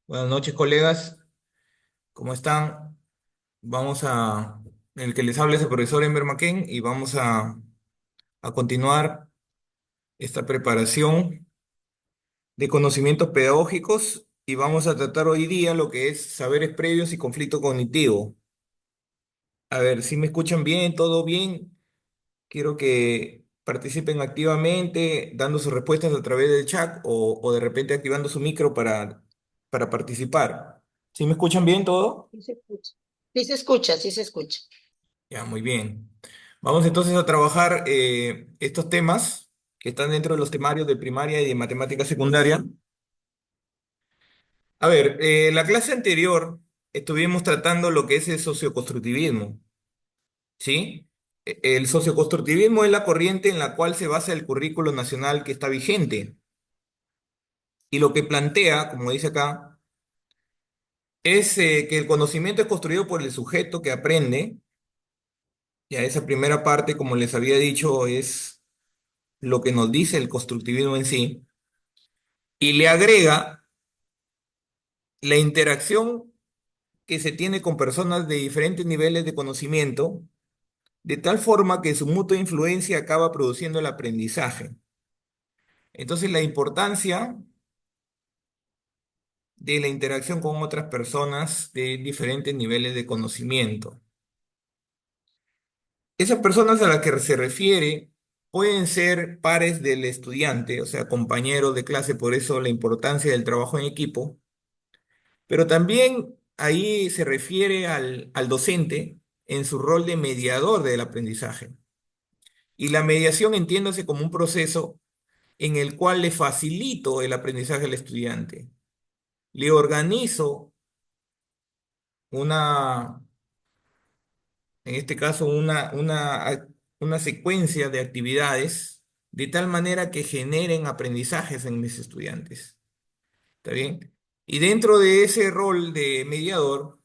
Buenas noches, colegas. ¿Cómo están? El que les habla es el profesor Enver Maquén y a continuar esta preparación de conocimientos pedagógicos y vamos a tratar hoy día lo que es saberes previos y conflicto cognitivo. A ver, si me escuchan bien, todo bien. Quiero que participen activamente, dando sus respuestas a través del chat o de repente activando su micro para participar. ¿Sí me escuchan bien todo? Sí se escucha. Sí se escucha, sí se escucha. Ya, muy bien. Vamos entonces a trabajar estos temas que están dentro de los temarios de primaria y de matemática secundaria. A ver, la clase anterior estuvimos tratando lo que es el socioconstructivismo, ¿sí? El socioconstructivismo es la corriente en la cual se basa el currículo nacional que está vigente. Y lo que plantea, como dice acá, es que el conocimiento es construido por el sujeto que aprende. Ya esa primera parte, como les había dicho, es lo que nos dice el constructivismo en sí, y le agrega la interacción que se tiene con personas de diferentes niveles de conocimiento, de tal forma que su mutua influencia acaba produciendo el aprendizaje. Entonces, la importancia de la interacción con otras personas de diferentes niveles de conocimiento. Esas personas a las que se refiere pueden ser pares del estudiante, o sea, compañeros de clase, por eso la importancia del trabajo en equipo. Pero también ahí se refiere al docente en su rol de mediador del aprendizaje. Y la mediación entiéndase como un proceso en el cual le facilito el aprendizaje al estudiante. Le organizo una, en este caso, una secuencia de actividades de tal manera que generen aprendizajes en mis estudiantes. ¿Está bien? Y dentro de ese rol de mediador,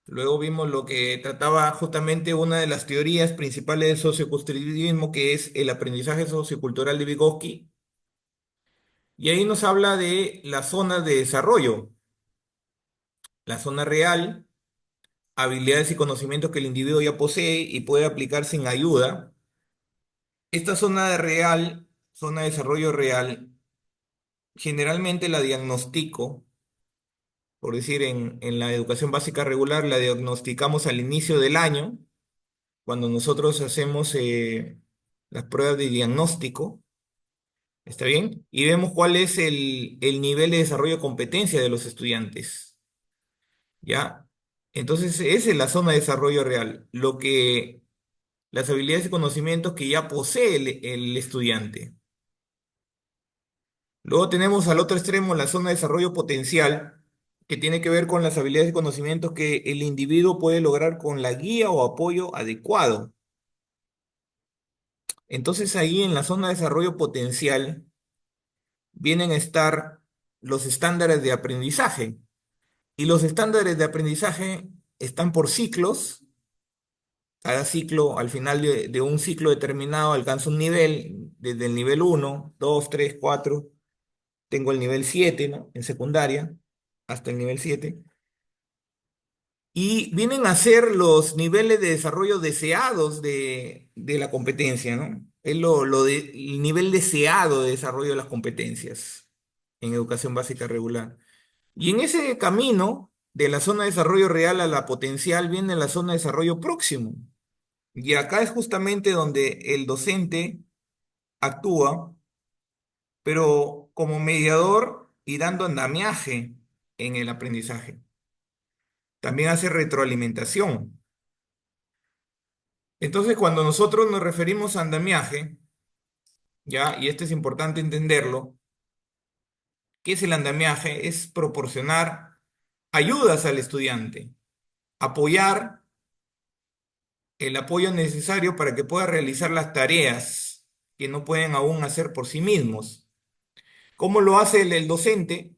luego vimos lo que trataba justamente una de las teorías principales del socioconstructivismo, que es el aprendizaje sociocultural de Vygotsky, y ahí nos habla de las zonas de desarrollo, la zona real, habilidades y conocimientos que el individuo ya posee y puede aplicar sin ayuda. Esta zona de desarrollo real, generalmente la diagnostico, por decir, en la educación básica regular, la diagnosticamos al inicio del año cuando nosotros hacemos las pruebas de diagnóstico, ¿está bien? Y vemos cuál es el nivel de desarrollo de competencia de los estudiantes, ¿ya? Entonces, esa es la zona de desarrollo real, las habilidades y conocimientos que ya posee el estudiante. Luego tenemos al otro extremo la zona de desarrollo potencial, que tiene que ver con las habilidades y conocimientos que el individuo puede lograr con la guía o apoyo adecuado. Entonces, ahí en la zona de desarrollo potencial, vienen a estar los estándares de aprendizaje. Y los estándares de aprendizaje están por ciclos. Cada ciclo, al final de un ciclo determinado, alcanza un nivel, desde el nivel 1, 2, 3, 4, tengo el nivel 7, ¿no? En secundaria, hasta el nivel 7. Y vienen a ser los niveles de desarrollo deseados de la competencia, ¿no? Es el nivel deseado de desarrollo de las competencias en educación básica regular. Y en ese camino de la zona de desarrollo real a la potencial viene la zona de desarrollo próximo. Y acá es justamente donde el docente actúa, pero como mediador y dando andamiaje en el aprendizaje. También hace retroalimentación. Entonces, cuando nosotros nos referimos a andamiaje, ya, y esto es importante entenderlo, ¿qué es el andamiaje? Es proporcionar ayudas al estudiante, apoyar el apoyo necesario para que pueda realizar las tareas que no pueden aún hacer por sí mismos. ¿Cómo lo hace el docente?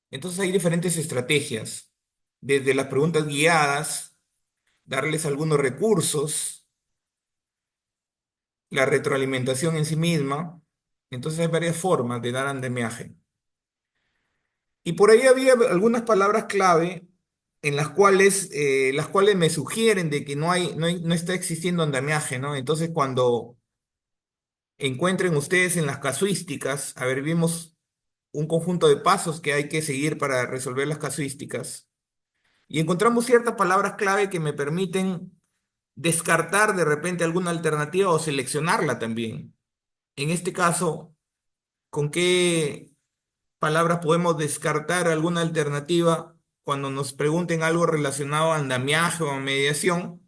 Entonces hay diferentes estrategias, desde las preguntas guiadas, darles algunos recursos, la retroalimentación en sí misma. Entonces hay varias formas de dar andamiaje. Y por ahí había algunas palabras clave en las cuales me sugieren de que no está existiendo andamiaje, ¿no? Entonces, cuando encuentren ustedes en las casuísticas, a ver, vimos un conjunto de pasos que hay que seguir para resolver las casuísticas, y encontramos ciertas palabras clave que me permiten descartar de repente alguna alternativa o seleccionarla también. En este caso, ¿con qué palabras podemos descartar alguna alternativa cuando nos pregunten algo relacionado a andamiaje o a mediación?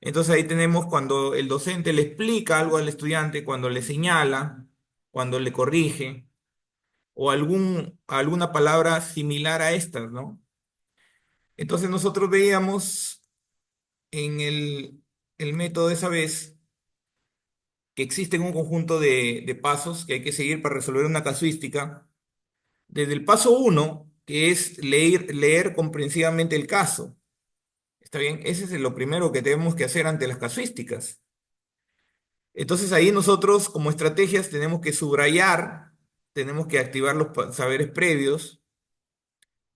Entonces ahí tenemos cuando el docente le explica algo al estudiante, cuando le señala, cuando le corrige, o alguna palabra similar a estas, ¿no? Entonces nosotros veíamos en el método de esa vez que existen un conjunto de pasos que hay que seguir para resolver una casuística. Desde el paso uno, que es leer comprensivamente el caso. ¿Está bien? Ese es lo primero que tenemos que hacer ante las casuísticas. Entonces ahí nosotros como estrategias tenemos que subrayar, tenemos que activar los saberes previos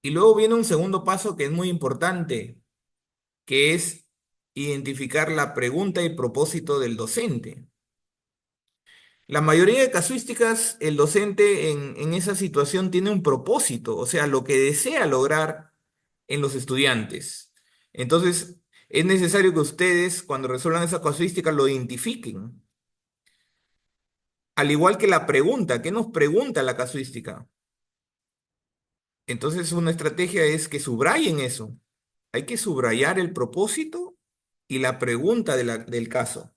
y luego viene un segundo paso que es muy importante, que es identificar la pregunta y propósito del docente. La mayoría de casuísticas, el docente en esa situación tiene un propósito, o sea, lo que desea lograr en los estudiantes. Entonces, es necesario que ustedes, cuando resuelvan esa casuística, lo identifiquen. Al igual que la pregunta, ¿qué nos pregunta la casuística? Entonces, una estrategia es que subrayen eso. Hay que subrayar el propósito y la pregunta del caso.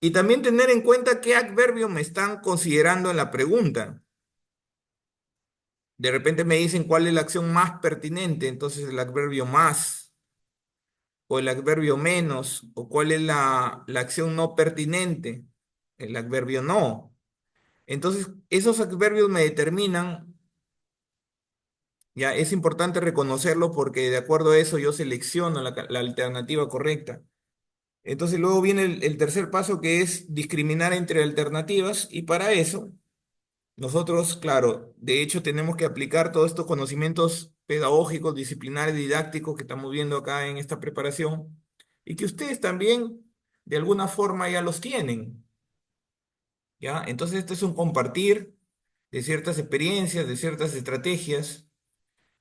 Y también tener en cuenta qué adverbio me están considerando en la pregunta. De repente me dicen cuál es la acción más pertinente, entonces el adverbio más, o el adverbio menos, o cuál es la acción no pertinente, el adverbio no. Entonces, esos adverbios me determinan, ya es importante reconocerlo porque de acuerdo a eso yo selecciono la alternativa correcta. Entonces, luego viene el tercer paso que es discriminar entre alternativas y para eso nosotros, claro, de hecho tenemos que aplicar todos estos conocimientos pedagógicos, disciplinares, didácticos que estamos viendo acá en esta preparación y que ustedes también de alguna forma ya los tienen, ¿ya? Entonces este es un compartir de ciertas experiencias, de ciertas estrategias,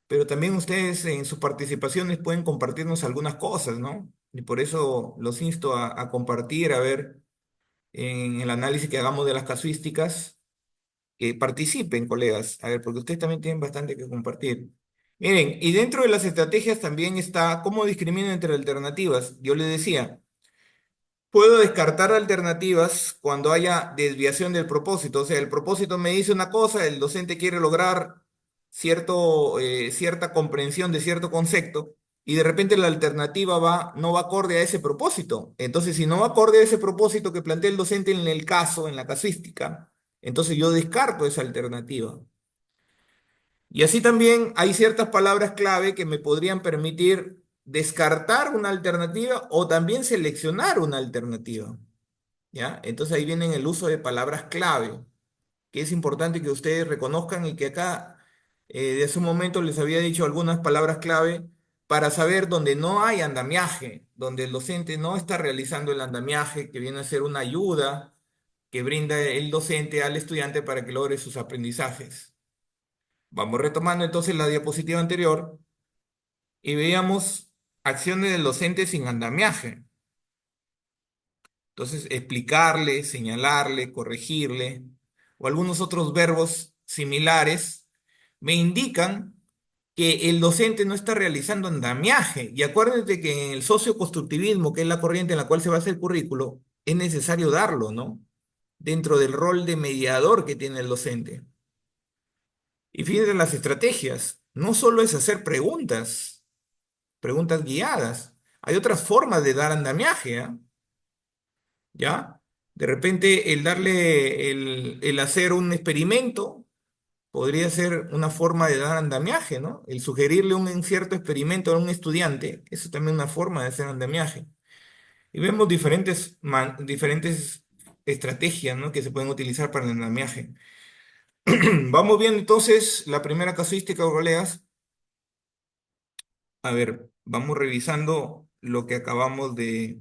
pero también ustedes en sus participaciones pueden compartirnos algunas cosas, ¿no? Y por eso los insto a compartir, a ver en el análisis que hagamos de las casuísticas que participen, colegas. A ver, porque ustedes también tienen bastante que compartir. Miren, y dentro de las estrategias también está cómo discriminan entre alternativas. Yo les decía, puedo descartar alternativas cuando haya desviación del propósito. O sea, el propósito me dice una cosa, el docente quiere lograr cierta comprensión de cierto concepto. Y de repente la alternativa no va acorde a ese propósito. Entonces, si no va acorde a ese propósito que plantea el docente en el caso, en la casuística, entonces yo descarto esa alternativa. Y así también hay ciertas palabras clave que me podrían permitir descartar una alternativa o también seleccionar una alternativa. ¿Ya? Entonces ahí viene el uso de palabras clave, que es importante que ustedes reconozcan y que acá de hace un momento les había dicho algunas palabras clave para saber dónde no hay andamiaje, donde el docente no está realizando el andamiaje, que viene a ser una ayuda que brinda el docente al estudiante para que logre sus aprendizajes. Vamos retomando entonces la diapositiva anterior y veíamos acciones del docente sin andamiaje. Entonces, explicarle, señalarle, corregirle o algunos otros verbos similares me indican que el docente no está realizando andamiaje. Y acuérdense que en el socioconstructivismo, que es la corriente en la cual se basa el currículo, es necesario darlo, ¿no? Dentro del rol de mediador que tiene el docente. Y fíjense en las estrategias. No solo es hacer preguntas guiadas. Hay otras formas de dar andamiaje, ¿ah? ¿Ya? De repente el hacer un experimento podría ser una forma de dar andamiaje, ¿no? El sugerirle un cierto experimento a un estudiante, eso también es una forma de hacer andamiaje. Y vemos diferentes estrategias, ¿no? Que se pueden utilizar para el andamiaje. Vamos viendo entonces la primera casuística, colegas. A ver, vamos revisando lo que acabamos de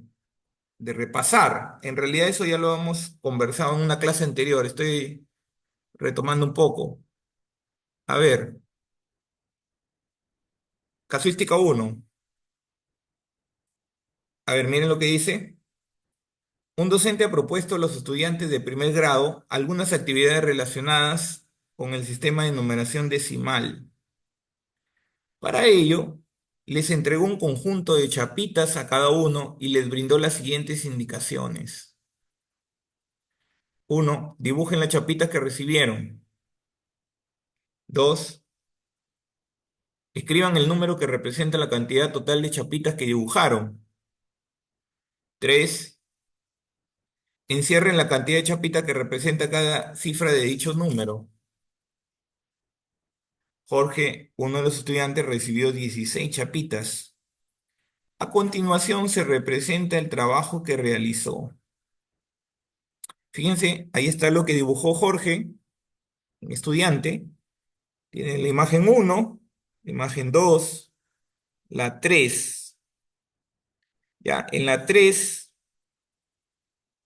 repasar. En realidad eso ya lo hemos conversado en una clase anterior. Estoy retomando un poco. A ver, casuística uno. A ver, miren lo que dice. Un docente ha propuesto a los estudiantes de primer grado algunas actividades relacionadas con el sistema de numeración decimal. Para ello, les entregó un conjunto de chapitas a cada uno y les brindó las siguientes indicaciones. Uno, dibujen las chapitas que recibieron. Dos, escriban el número que representa la cantidad total de chapitas que dibujaron. Tres, encierren la cantidad de chapitas que representa cada cifra de dicho número. Jorge, uno de los estudiantes, recibió 16 chapitas. A continuación se representa el trabajo que realizó. Fíjense, ahí está lo que dibujó Jorge, un estudiante. Tiene la imagen uno, la imagen 2, la 3. Ya, en la 3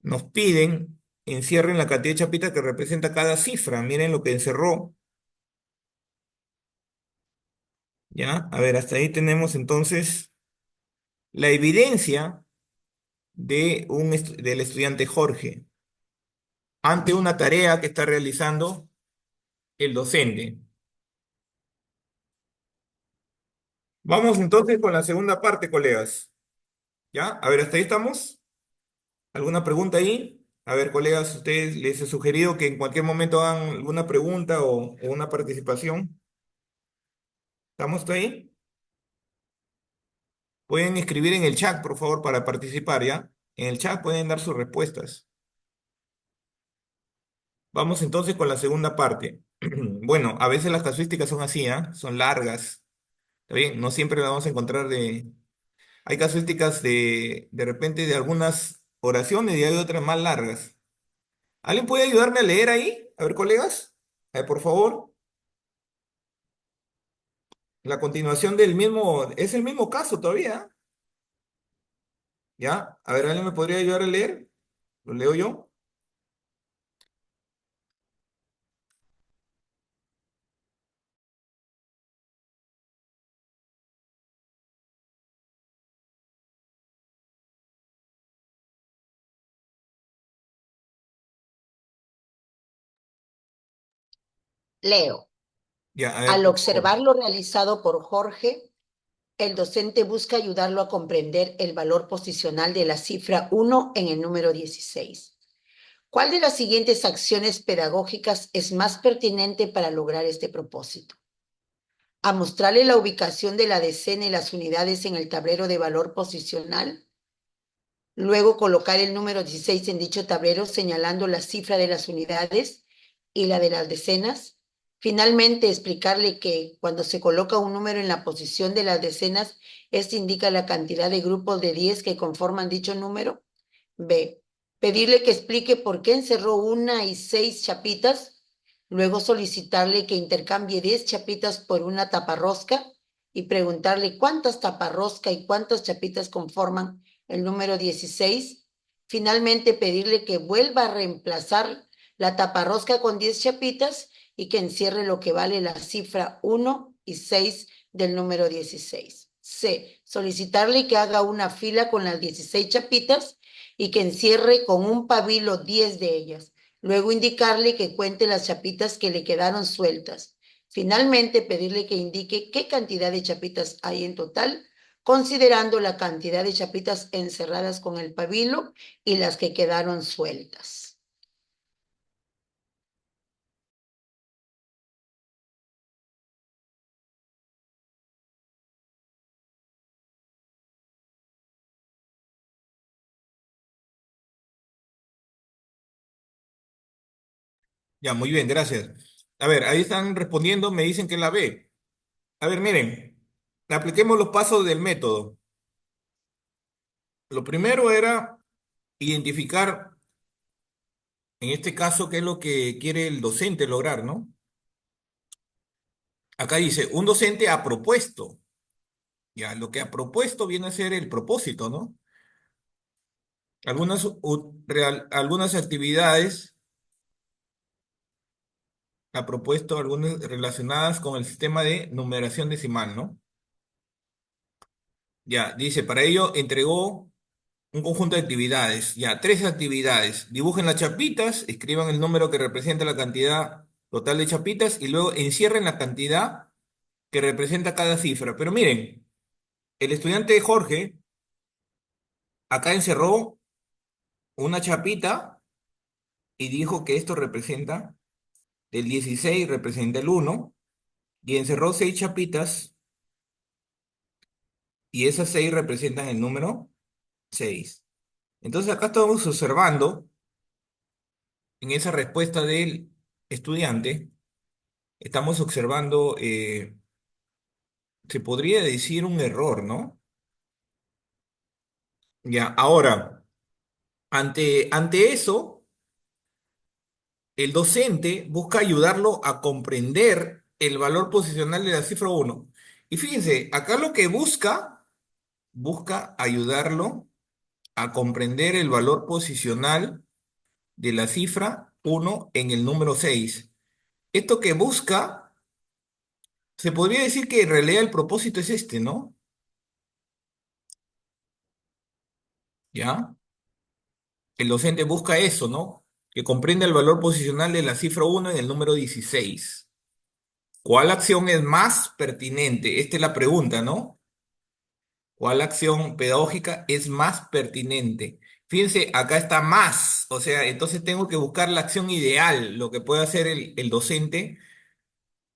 nos piden encierren la cantidad de chapitas que representa cada cifra. Miren lo que encerró. Ya, a ver, hasta ahí tenemos entonces la evidencia del estudiante Jorge ante una tarea que está realizando el docente. Vamos entonces con la segunda parte, colegas. ¿Ya? A ver, ¿hasta ahí estamos? ¿Alguna pregunta ahí? A ver, colegas, ustedes les he sugerido que en cualquier momento hagan alguna pregunta o una participación. ¿Estamos hasta ahí? Pueden escribir en el chat, por favor, para participar, ¿ya? En el chat pueden dar sus respuestas. Vamos entonces con la segunda parte. Bueno, a veces las casuísticas son así, ¿ah? Son largas. ¿Está bien? No siempre las vamos a encontrar de... Hay casuísticas de repente de algunas oraciones y hay otras más largas. ¿Alguien puede ayudarme a leer ahí? A ver, colegas. A ver, por favor. La continuación del mismo, es el mismo caso todavía. ¿Ya? A ver, ¿alguien me podría ayudar a leer? ¿Lo leo yo? Leo. Ya, a ver, Al por favor. observar lo realizado por Jorge, el docente busca ayudarlo a comprender el valor posicional de la cifra 1 en el número 16. ¿Cuál de las siguientes acciones pedagógicas es más pertinente para lograr este propósito? A mostrarle la ubicación de la decena y las unidades en el tablero de valor posicional. Luego colocar el número 16 en dicho tablero señalando la cifra de las unidades y la de las decenas. Finalmente, explicarle que cuando se coloca un número en la posición de las decenas, este indica la cantidad de grupos de 10 que conforman dicho número. B. Pedirle que explique por qué encerró una y 6 chapitas. Luego solicitarle que intercambie 10 chapitas por una taparrosca y preguntarle cuántas taparrosca y cuántas chapitas conforman el número 16. Finalmente, pedirle que vuelva a reemplazar la taparrosca con 10 chapitas y que encierre lo que vale la cifra 1 y 6 del número 16. C. Solicitarle que haga una fila con las 16 chapitas y que encierre con un pabilo 10 de ellas. Luego indicarle que cuente las chapitas que le quedaron sueltas. Finalmente, pedirle que indique qué cantidad de chapitas hay en total, considerando la cantidad de chapitas encerradas con el pabilo y las que quedaron sueltas. Ya, muy bien, gracias. A ver, ahí están respondiendo, me dicen que es la B. A ver, miren, apliquemos los pasos del método. Lo primero era identificar En este caso, ¿qué es lo que quiere el docente lograr, no? Acá dice, un docente ha propuesto. Ya, lo que ha propuesto viene a ser el propósito, ¿no? Algunas actividades ha propuesto algunas relacionadas con el sistema de numeración decimal, ¿no? Ya, dice, para ello entregó un conjunto de actividades, ya, tres actividades. Dibujen las chapitas, escriban el número que representa la cantidad total de chapitas y luego encierren la cantidad que representa cada cifra. Pero miren, el estudiante Jorge acá encerró una chapita y dijo que esto representa, el 16 representa el uno y encerró seis chapitas y esas seis representan el número 6. Entonces acá estamos observando en esa respuesta del estudiante, estamos observando, se podría decir un error, ¿no? Ya, ahora, ante eso, el docente busca ayudarlo a comprender el valor posicional de la cifra uno. Y fíjense, acá lo que busca ayudarlo a comprender el valor posicional de la cifra uno en el número 6. Esto que busca, se podría decir que en realidad el propósito es este, ¿no? ¿Ya? El docente busca eso, ¿no? Que comprenda el valor posicional de la cifra uno en el número 16. ¿Cuál acción es más pertinente? Esta es la pregunta, ¿no? ¿Cuál acción pedagógica es más pertinente? Fíjense, acá está más, o sea, entonces tengo que buscar la acción ideal, lo que puede hacer el docente,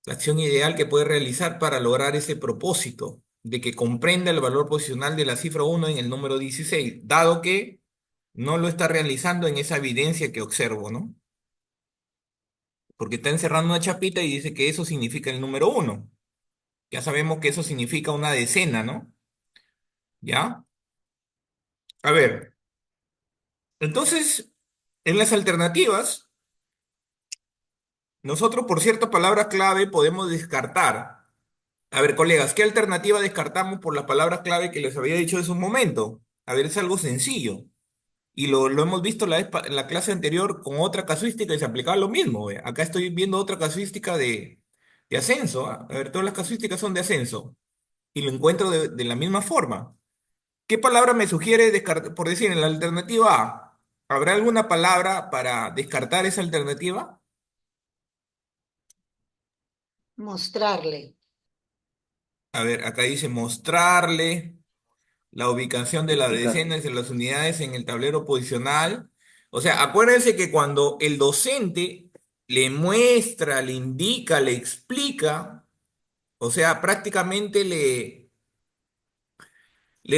la acción ideal que puede realizar para lograr ese propósito de que comprenda el valor posicional de la cifra uno en el número 16, dado que no lo está realizando en esa evidencia que observo, ¿no? Porque está encerrando una chapita y dice que eso significa el número uno. Ya sabemos que eso significa una decena, ¿no? ¿Ya? A ver, entonces, en las alternativas, nosotros por cierta palabra clave podemos descartar. A ver, colegas, ¿qué alternativa descartamos por las palabras clave que les había dicho hace un momento? A ver, es algo sencillo. Y lo hemos visto en la clase anterior con otra casuística y se aplicaba lo mismo. Ve. Acá estoy viendo otra casuística de ascenso. ¿Ah? A ver, todas las casuísticas son de ascenso. Y lo encuentro de la misma forma. ¿Qué palabra me sugiere descartar? Por decir, en la alternativa A, ¿habrá alguna palabra para descartar esa alternativa? Mostrarle. A ver, acá dice mostrarle la ubicación de las Explicar. decenas de las unidades en el tablero posicional. O sea, acuérdense que cuando el docente le muestra, le indica, le explica, o sea, prácticamente le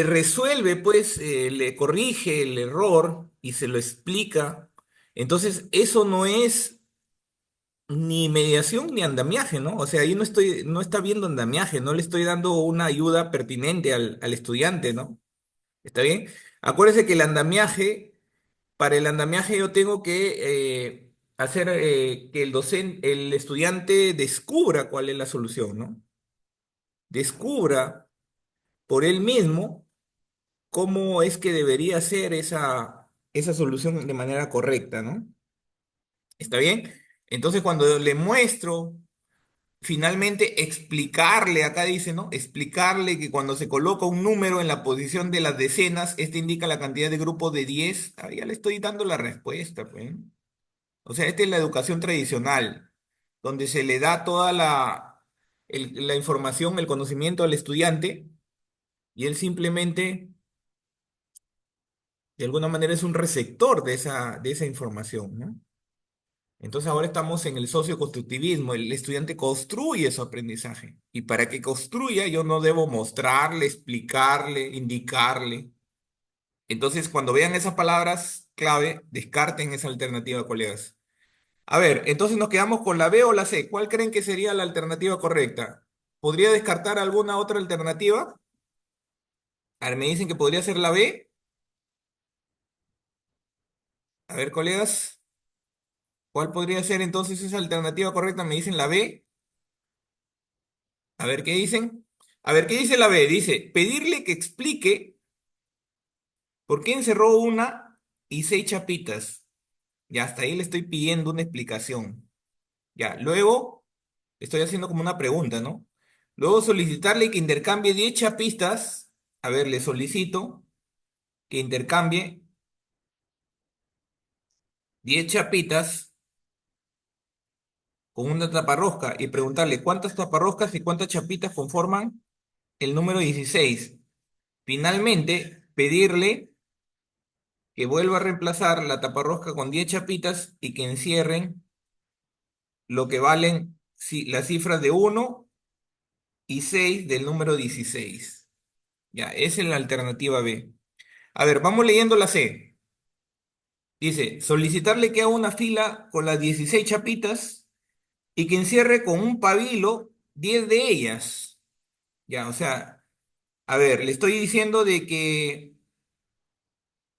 resuelve, pues, le corrige el error y se lo explica. Entonces, eso no es ni mediación ni andamiaje, ¿no? O sea, ahí no está viendo andamiaje, no le estoy dando una ayuda pertinente al estudiante, ¿no? ¿Está bien? Acuérdese que para el andamiaje yo tengo que hacer que el estudiante descubra cuál es la solución, ¿no? Descubra por él mismo cómo es que debería ser esa solución de manera correcta, ¿no? ¿Está bien? Entonces, cuando le muestro, finalmente explicarle, acá dice, ¿no? Explicarle que cuando se coloca un número en la posición de las decenas, este indica la cantidad de grupos de 10. Ah, ya le estoy dando la respuesta, pues. O sea, esta es la educación tradicional, donde se le da toda la información, el conocimiento al estudiante, y él simplemente, de alguna manera, es un receptor de esa información, ¿no? Entonces ahora estamos en el socioconstructivismo, el estudiante construye su aprendizaje y para que construya yo no debo mostrarle, explicarle, indicarle. Entonces cuando vean esas palabras clave, descarten esa alternativa, colegas. A ver, entonces nos quedamos con la B o la C. ¿Cuál creen que sería la alternativa correcta? ¿Podría descartar alguna otra alternativa? A ver, me dicen que podría ser la B. A ver, colegas. ¿Cuál podría ser entonces esa alternativa correcta? Me dicen la B. A ver qué dicen. A ver qué dice la B. Dice, pedirle que explique por qué encerró una y seis chapitas. Ya hasta ahí le estoy pidiendo una explicación. Ya, luego estoy haciendo como una pregunta, ¿no? Luego solicitarle que intercambie 10 chapitas. A ver, le solicito que intercambie 10 chapitas con una taparrosca y preguntarle cuántas taparroscas y cuántas chapitas conforman el número 16. Finalmente, pedirle que vuelva a reemplazar la taparrosca con 10 chapitas y que encierren lo que valen las cifras de 1 y 6 del número 16. Ya, esa es la alternativa B. A ver, vamos leyendo la C. Dice, solicitarle que haga una fila con las 16 chapitas y que encierre con un pabilo 10 de ellas. Ya, o sea, a ver, le estoy diciendo de que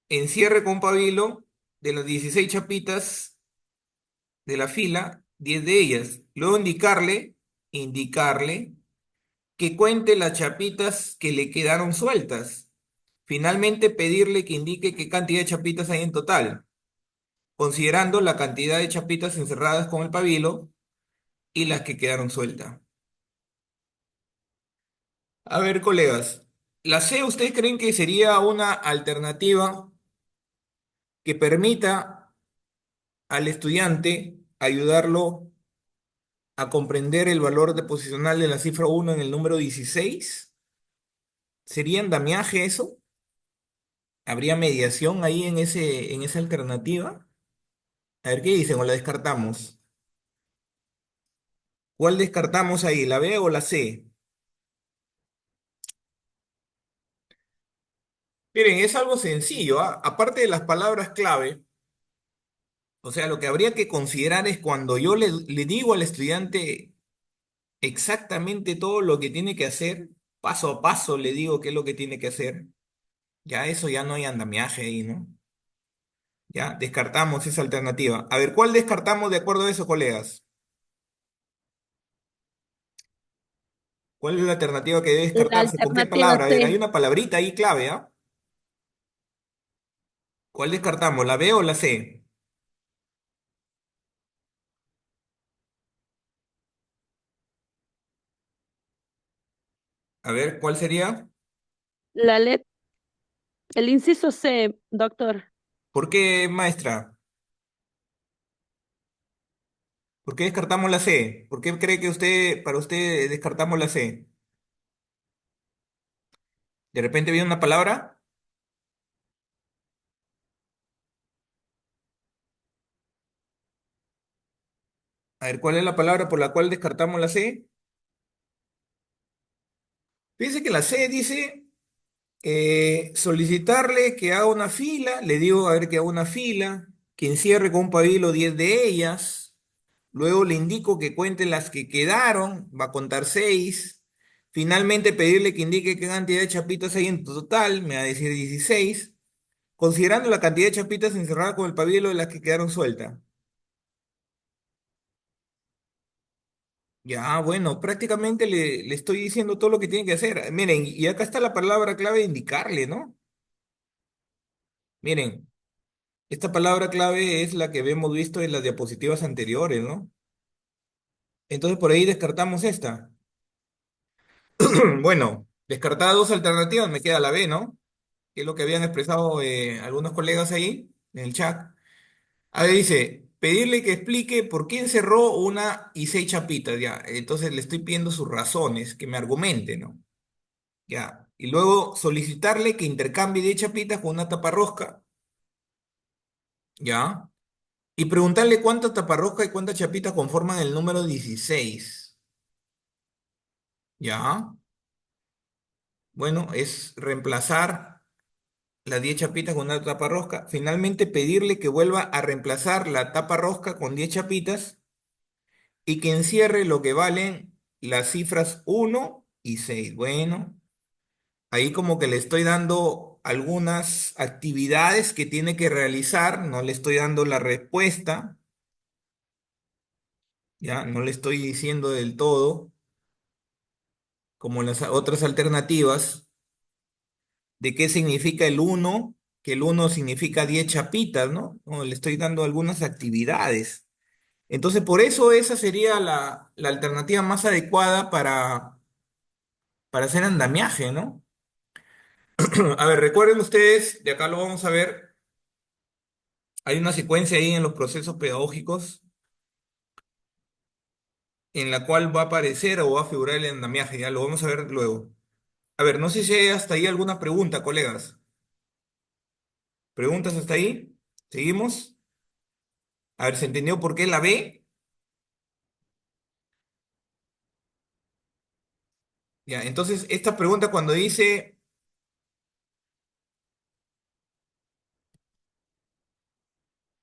encierre con un pabilo de las 16 chapitas de la fila, 10 de ellas. Luego indicarle que cuente las chapitas que le quedaron sueltas. Finalmente, pedirle que indique qué cantidad de chapitas hay en total, considerando la cantidad de chapitas encerradas con el pabilo y las que quedaron sueltas. A ver, colegas, ¿la C ustedes creen que sería una alternativa que permita al estudiante ayudarlo a comprender el valor de posicional de la cifra 1 en el número 16? ¿Sería andamiaje eso? ¿Habría mediación ahí en esa alternativa? A ver qué dicen o la descartamos. ¿Cuál descartamos ahí, la B o la C? Miren, es algo sencillo, ¿ah? Aparte de las palabras clave, o sea, lo que habría que considerar es cuando yo le digo al estudiante exactamente todo lo que tiene que hacer, paso a paso le digo qué es lo que tiene que hacer, ya eso ya no hay andamiaje ahí, ¿no? Ya descartamos esa alternativa. A ver, ¿cuál descartamos de acuerdo a eso, colegas? ¿Cuál es la alternativa que debe La descartarse? ¿Con qué alternativa palabra? A ver, hay C, una palabrita ahí clave, ¿ah? ¿Cuál descartamos? ¿La B o la C? A ver, ¿cuál sería? la let, el inciso C, doctor. ¿Por qué, maestra? ¿Por qué descartamos la C? ¿Por qué cree que para usted, descartamos la C? ¿De repente viene una palabra? A ver, ¿cuál es la palabra por la cual descartamos la C? Fíjese que la C dice solicitarle que haga una fila, le digo a ver que haga una fila, que encierre con un pabilo 10 de ellas, luego le indico que cuente las que quedaron, va a contar 6, finalmente pedirle que indique qué cantidad de chapitas hay en total, me va a decir 16, considerando la cantidad de chapitas encerradas con el pabilo de las que quedaron sueltas. Ya, bueno, prácticamente le estoy diciendo todo lo que tiene que hacer. Miren, y acá está la palabra clave de indicarle, ¿no? Miren, esta palabra clave es la que hemos visto en las diapositivas anteriores, ¿no? Entonces por ahí descartamos esta. Bueno, descartadas dos alternativas, me queda la B, ¿no? Que es lo que habían expresado algunos colegas ahí en el chat. A ver, dice, pedirle que explique por qué encerró una y seis chapitas, ya. Entonces le estoy pidiendo sus razones, que me argumente, ¿no? Ya. Y luego solicitarle que intercambie 10 chapitas con una taparrosca, ya. Y preguntarle cuántas taparroscas y cuántas chapitas conforman el número 16. Ya. Bueno, es reemplazar las 10 chapitas con una taparrosca. Finalmente pedirle que vuelva a reemplazar la taparrosca con 10 chapitas y que encierre lo que valen las cifras 1 y 6. Bueno, ahí como que le estoy dando algunas actividades que tiene que realizar, no le estoy dando la respuesta. ya, no le estoy diciendo del todo, como las otras alternativas, de qué significa el uno, que el uno significa 10 chapitas, ¿no? No, le estoy dando algunas actividades. Entonces, por eso esa sería la alternativa más adecuada para hacer andamiaje, ¿no? A ver, recuerden ustedes, de acá lo vamos a ver, hay una secuencia ahí en los procesos pedagógicos en la cual va a aparecer o va a figurar el andamiaje, ya lo vamos a ver luego. A ver, no sé si hay hasta ahí alguna pregunta, colegas. ¿Preguntas hasta ahí? ¿Seguimos? A ver, ¿se entendió por qué la B? Ya, entonces, esta pregunta cuando dice,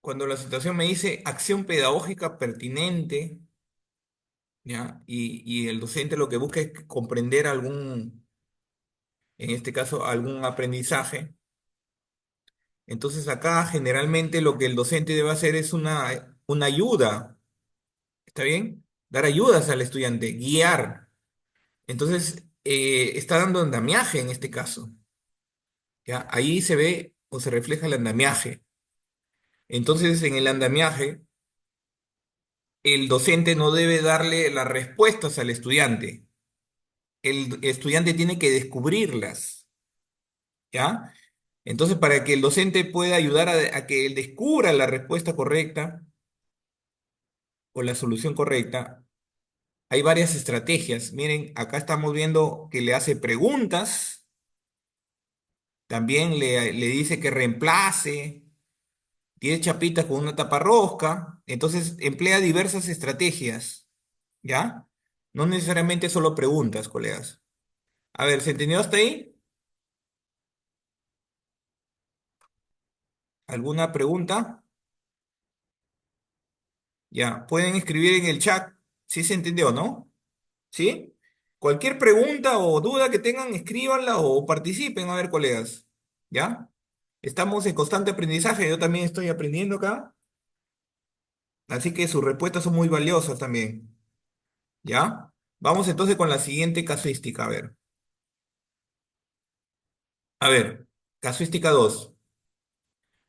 cuando la situación me dice acción pedagógica pertinente, ¿ya? Y el docente lo que busca es comprender algún, en este caso, algún aprendizaje. Entonces acá generalmente lo que el docente debe hacer es una ayuda, ¿está bien? Dar ayudas al estudiante, guiar. Entonces está dando andamiaje en este caso, ¿ya? Ahí se ve o se refleja el andamiaje. Entonces en el andamiaje el docente no debe darle las respuestas al estudiante. El estudiante tiene que descubrirlas, ¿ya? Entonces, para que el docente pueda ayudar a que él descubra la respuesta correcta o la solución correcta, hay varias estrategias. Miren, acá estamos viendo que le hace preguntas, también le dice que reemplace, tiene chapitas con una taparrosca, entonces emplea diversas estrategias, ¿ya? No necesariamente solo preguntas, colegas. A ver, ¿se entendió hasta ahí? ¿Alguna pregunta? Ya, pueden escribir en el chat si se entendió, ¿no? ¿Sí? Cualquier pregunta o duda que tengan, escríbanla o participen, a ver, colegas. ¿Ya? Estamos en constante aprendizaje, yo también estoy aprendiendo acá, así que sus respuestas son muy valiosas también. ¿Ya? Vamos entonces con la siguiente casuística, a ver. A ver, casuística 2.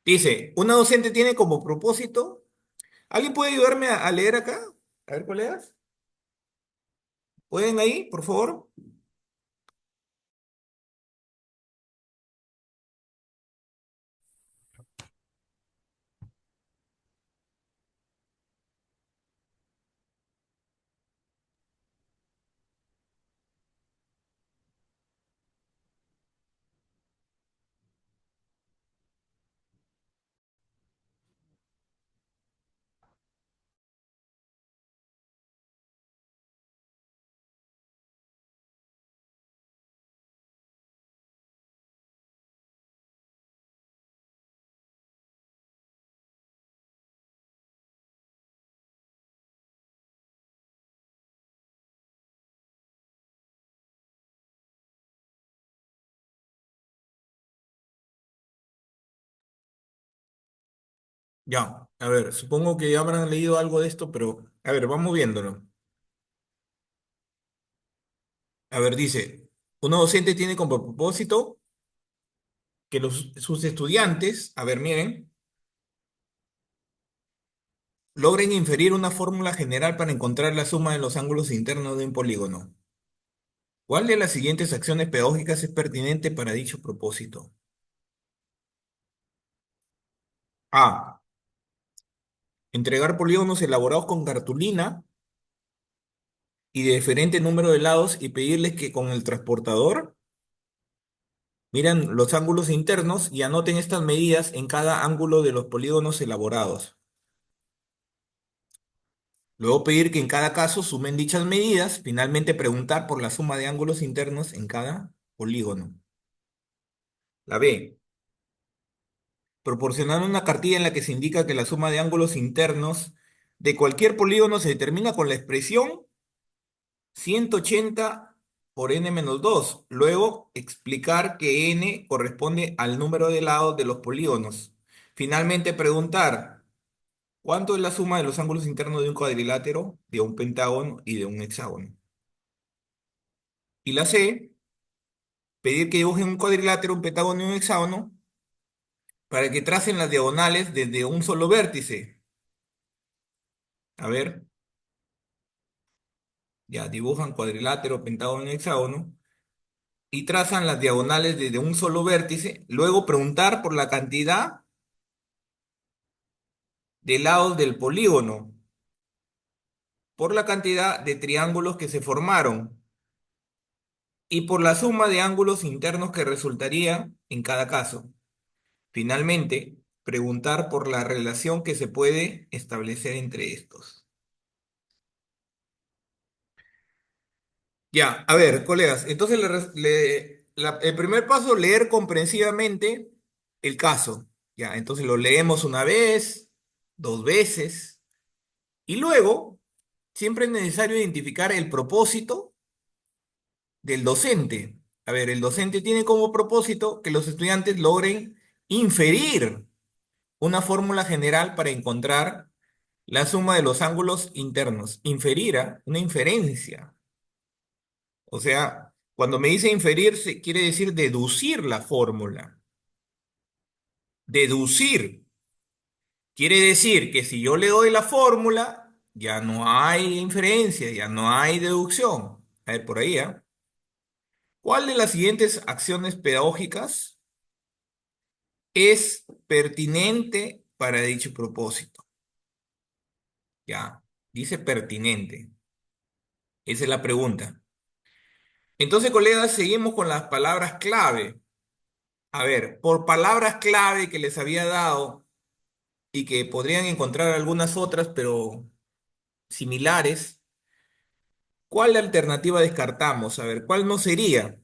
Dice, una docente tiene como propósito. ¿Alguien puede ayudarme a leer acá? A ver, colegas. ¿Pueden ahí, por favor? Ya, a ver, supongo que ya habrán leído algo de esto, pero a ver, vamos viéndolo. A ver, dice, una docente tiene como propósito que sus estudiantes, a ver, miren, logren inferir una fórmula general para encontrar la suma de los ángulos internos de un polígono. ¿Cuál de las siguientes acciones pedagógicas es pertinente para dicho propósito? A. Entregar polígonos elaborados con cartulina y de diferente número de lados y pedirles que con el transportador miren los ángulos internos y anoten estas medidas en cada ángulo de los polígonos elaborados. Luego pedir que en cada caso sumen dichas medidas, finalmente preguntar por la suma de ángulos internos en cada polígono. La B. Proporcionar una cartilla en la que se indica que la suma de ángulos internos de cualquier polígono se determina con la expresión 180 por n-2. Luego explicar que n corresponde al número de lados de los polígonos. Finalmente preguntar ¿Cuánto es la suma de los ángulos internos de un cuadrilátero, de un pentágono y de un hexágono? Y la C, pedir que dibujen un cuadrilátero, un pentágono y un hexágono para que tracen las diagonales desde un solo vértice. A ver, ya dibujan cuadrilátero, pentágono y hexágono y trazan las diagonales desde un solo vértice. Luego preguntar por la cantidad de lados del polígono, por la cantidad de triángulos que se formaron y por la suma de ángulos internos que resultaría en cada caso. Finalmente, preguntar por la relación que se puede establecer entre estos. Ya, a ver, colegas, entonces el primer paso, leer comprensivamente el caso. Ya, entonces lo leemos una vez, dos veces, y luego siempre es necesario identificar el propósito del docente. A ver, el docente tiene como propósito que los estudiantes logren inferir una fórmula general para encontrar la suma de los ángulos internos. Inferir, ¿ah? Una inferencia. O sea, cuando me dice inferir, quiere decir deducir la fórmula. Deducir quiere decir que si yo le doy la fórmula, ya no hay inferencia, ya no hay deducción. A ver, por ahí, ¿ah? ¿Cuál de las siguientes acciones pedagógicas es pertinente para dicho propósito? Ya, dice pertinente. Esa es la pregunta. Entonces, colegas, seguimos con las palabras clave. A ver, por palabras clave que les había dado y que podrían encontrar algunas otras, pero similares, ¿cuál alternativa descartamos? A ver, ¿cuál no sería?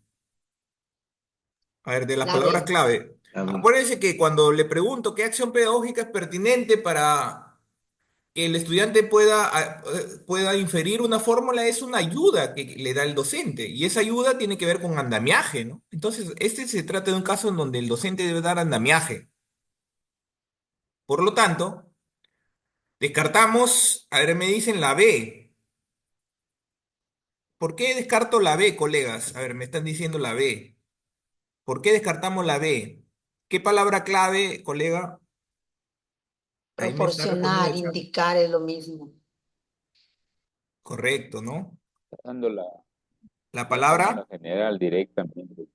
A ver, de las La palabras B. clave. Acuérdense que cuando le pregunto qué acción pedagógica es pertinente para que el estudiante pueda inferir una fórmula, es una ayuda que le da el docente. Y esa ayuda tiene que ver con andamiaje, ¿no? Entonces, este se trata de un caso en donde el docente debe dar andamiaje. Por lo tanto, descartamos, a ver, me dicen la B. ¿Por qué descarto la B, colegas? A ver, me están diciendo la B. ¿Por qué descartamos la B? ¿Qué palabra clave, colega? Ahí me está respondiendo Proporcionar, el chat. indicar es lo mismo. Correcto, ¿no? Dando La la fórmula palabra, general directamente.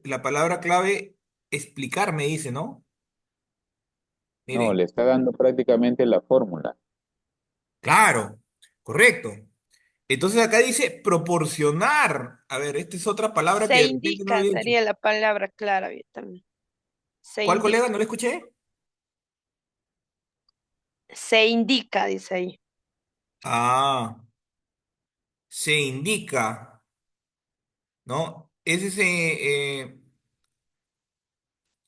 la palabra clave, explicar, me dice, ¿no? No, le Miren, está dando prácticamente la fórmula. claro, correcto. Entonces acá dice proporcionar. A ver, esta es otra palabra que Se de repente no indica, había dicho. sería la palabra clara también. Se ¿Cuál colega? indica. ¿No le escuché? Se indica, dice ahí. Ah, se indica, ¿no? Es ese,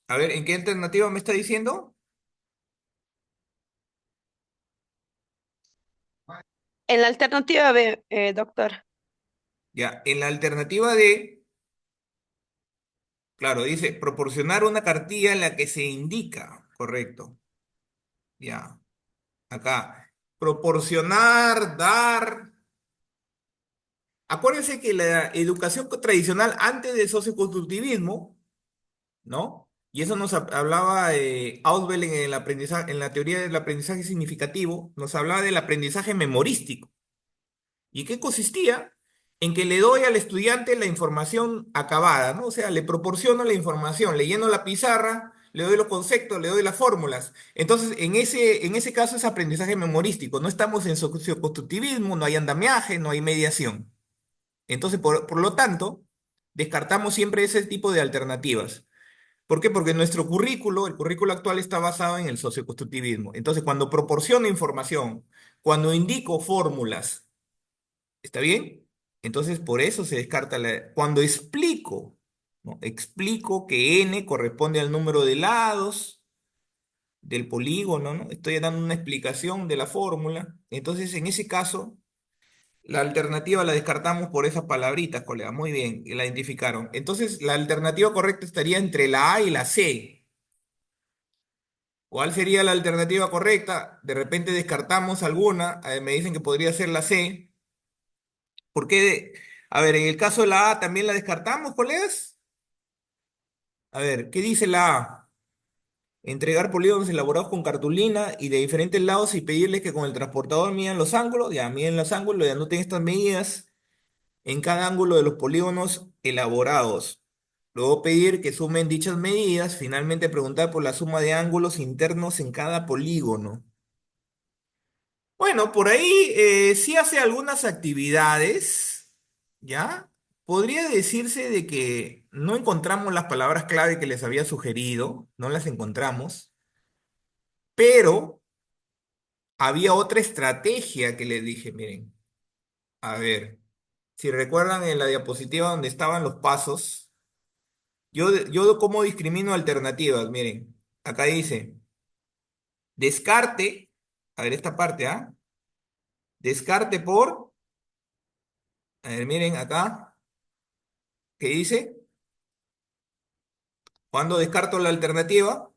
a ver, ¿en qué alternativa me está diciendo? En la alternativa B, doctor. Ya, en la alternativa de, claro, dice proporcionar una cartilla en la que se indica, correcto. Ya, acá, proporcionar, dar. Acuérdense que la educación tradicional antes del socioconstructivismo, ¿no? Y eso nos hablaba Ausubel en el aprendizaje, en la teoría del aprendizaje significativo, nos hablaba del aprendizaje memorístico. ¿Y qué consistía? En que le doy al estudiante la información acabada, ¿no? O sea, le proporciono la información, le lleno la pizarra, le doy los conceptos, le doy las fórmulas. Entonces, en ese caso es aprendizaje memorístico. No estamos en socioconstructivismo, no hay andamiaje, no hay mediación. Entonces, por lo tanto, descartamos siempre ese tipo de alternativas. ¿Por qué? Porque nuestro currículo, el currículo actual está basado en el socioconstructivismo. Entonces, cuando proporciono información, cuando indico fórmulas, ¿está bien? Entonces, por eso se descarta Cuando explico, ¿no? Explico que n corresponde al número de lados del polígono, ¿no? Estoy dando una explicación de la fórmula. Entonces, en ese caso, la alternativa la descartamos por esas palabritas, colega. Muy bien, la identificaron. Entonces, la alternativa correcta estaría entre la A y la C. ¿Cuál sería la alternativa correcta? De repente descartamos alguna, me dicen que podría ser la C. ¿Por qué? A ver, en el caso de la A también la descartamos, colegas. A ver, ¿qué dice la A? Entregar polígonos elaborados con cartulina y de diferentes lados y pedirles que con el transportador midan los ángulos. Ya miden los ángulos y anoten estas medidas en cada ángulo de los polígonos elaborados. Luego pedir que sumen dichas medidas. Finalmente preguntar por la suma de ángulos internos en cada polígono. Bueno, por ahí sí hace algunas actividades, ¿ya? Podría decirse de que no encontramos las palabras clave que les había sugerido, no las encontramos, pero había otra estrategia que les dije, miren, a ver, si recuerdan en la diapositiva donde estaban los pasos, yo cómo discrimino alternativas, miren, acá dice, descarte, a ver esta parte, ¿ah? Descarte por, a ver, miren acá, ¿qué dice? Cuando descarto la alternativa,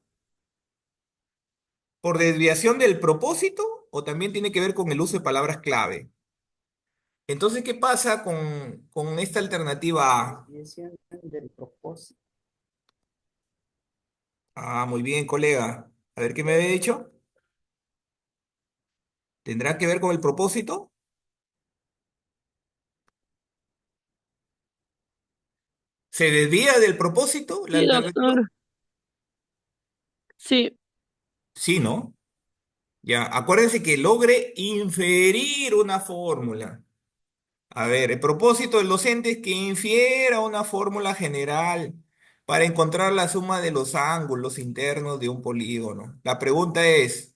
por desviación del propósito o también tiene que ver con el uso de palabras clave. Entonces, ¿qué pasa con esta alternativa A? Desviación del propósito. Ah, muy bien, colega. A ver qué me había dicho. ¿Tendrá que ver con el propósito? ¿Se desvía del propósito la Sí, alternativa? doctor. Sí. Sí, ¿no? Ya, acuérdense que logre inferir una fórmula. A ver, el propósito del docente es que infiera una fórmula general para encontrar la suma de los ángulos internos de un polígono. La pregunta es,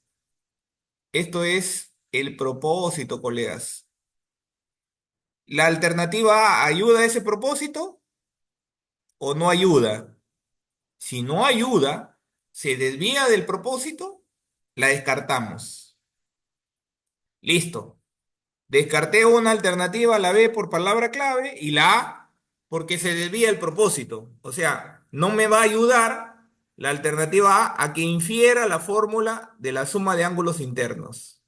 esto es el propósito, colegas. ¿La alternativa A ayuda a ese propósito o no ayuda? Si no ayuda, se desvía del propósito, la descartamos. Listo. Descarté una alternativa, la B por palabra clave y la A porque se desvía el propósito. O sea, no me va a ayudar la alternativa A que infiera la fórmula de la suma de ángulos internos.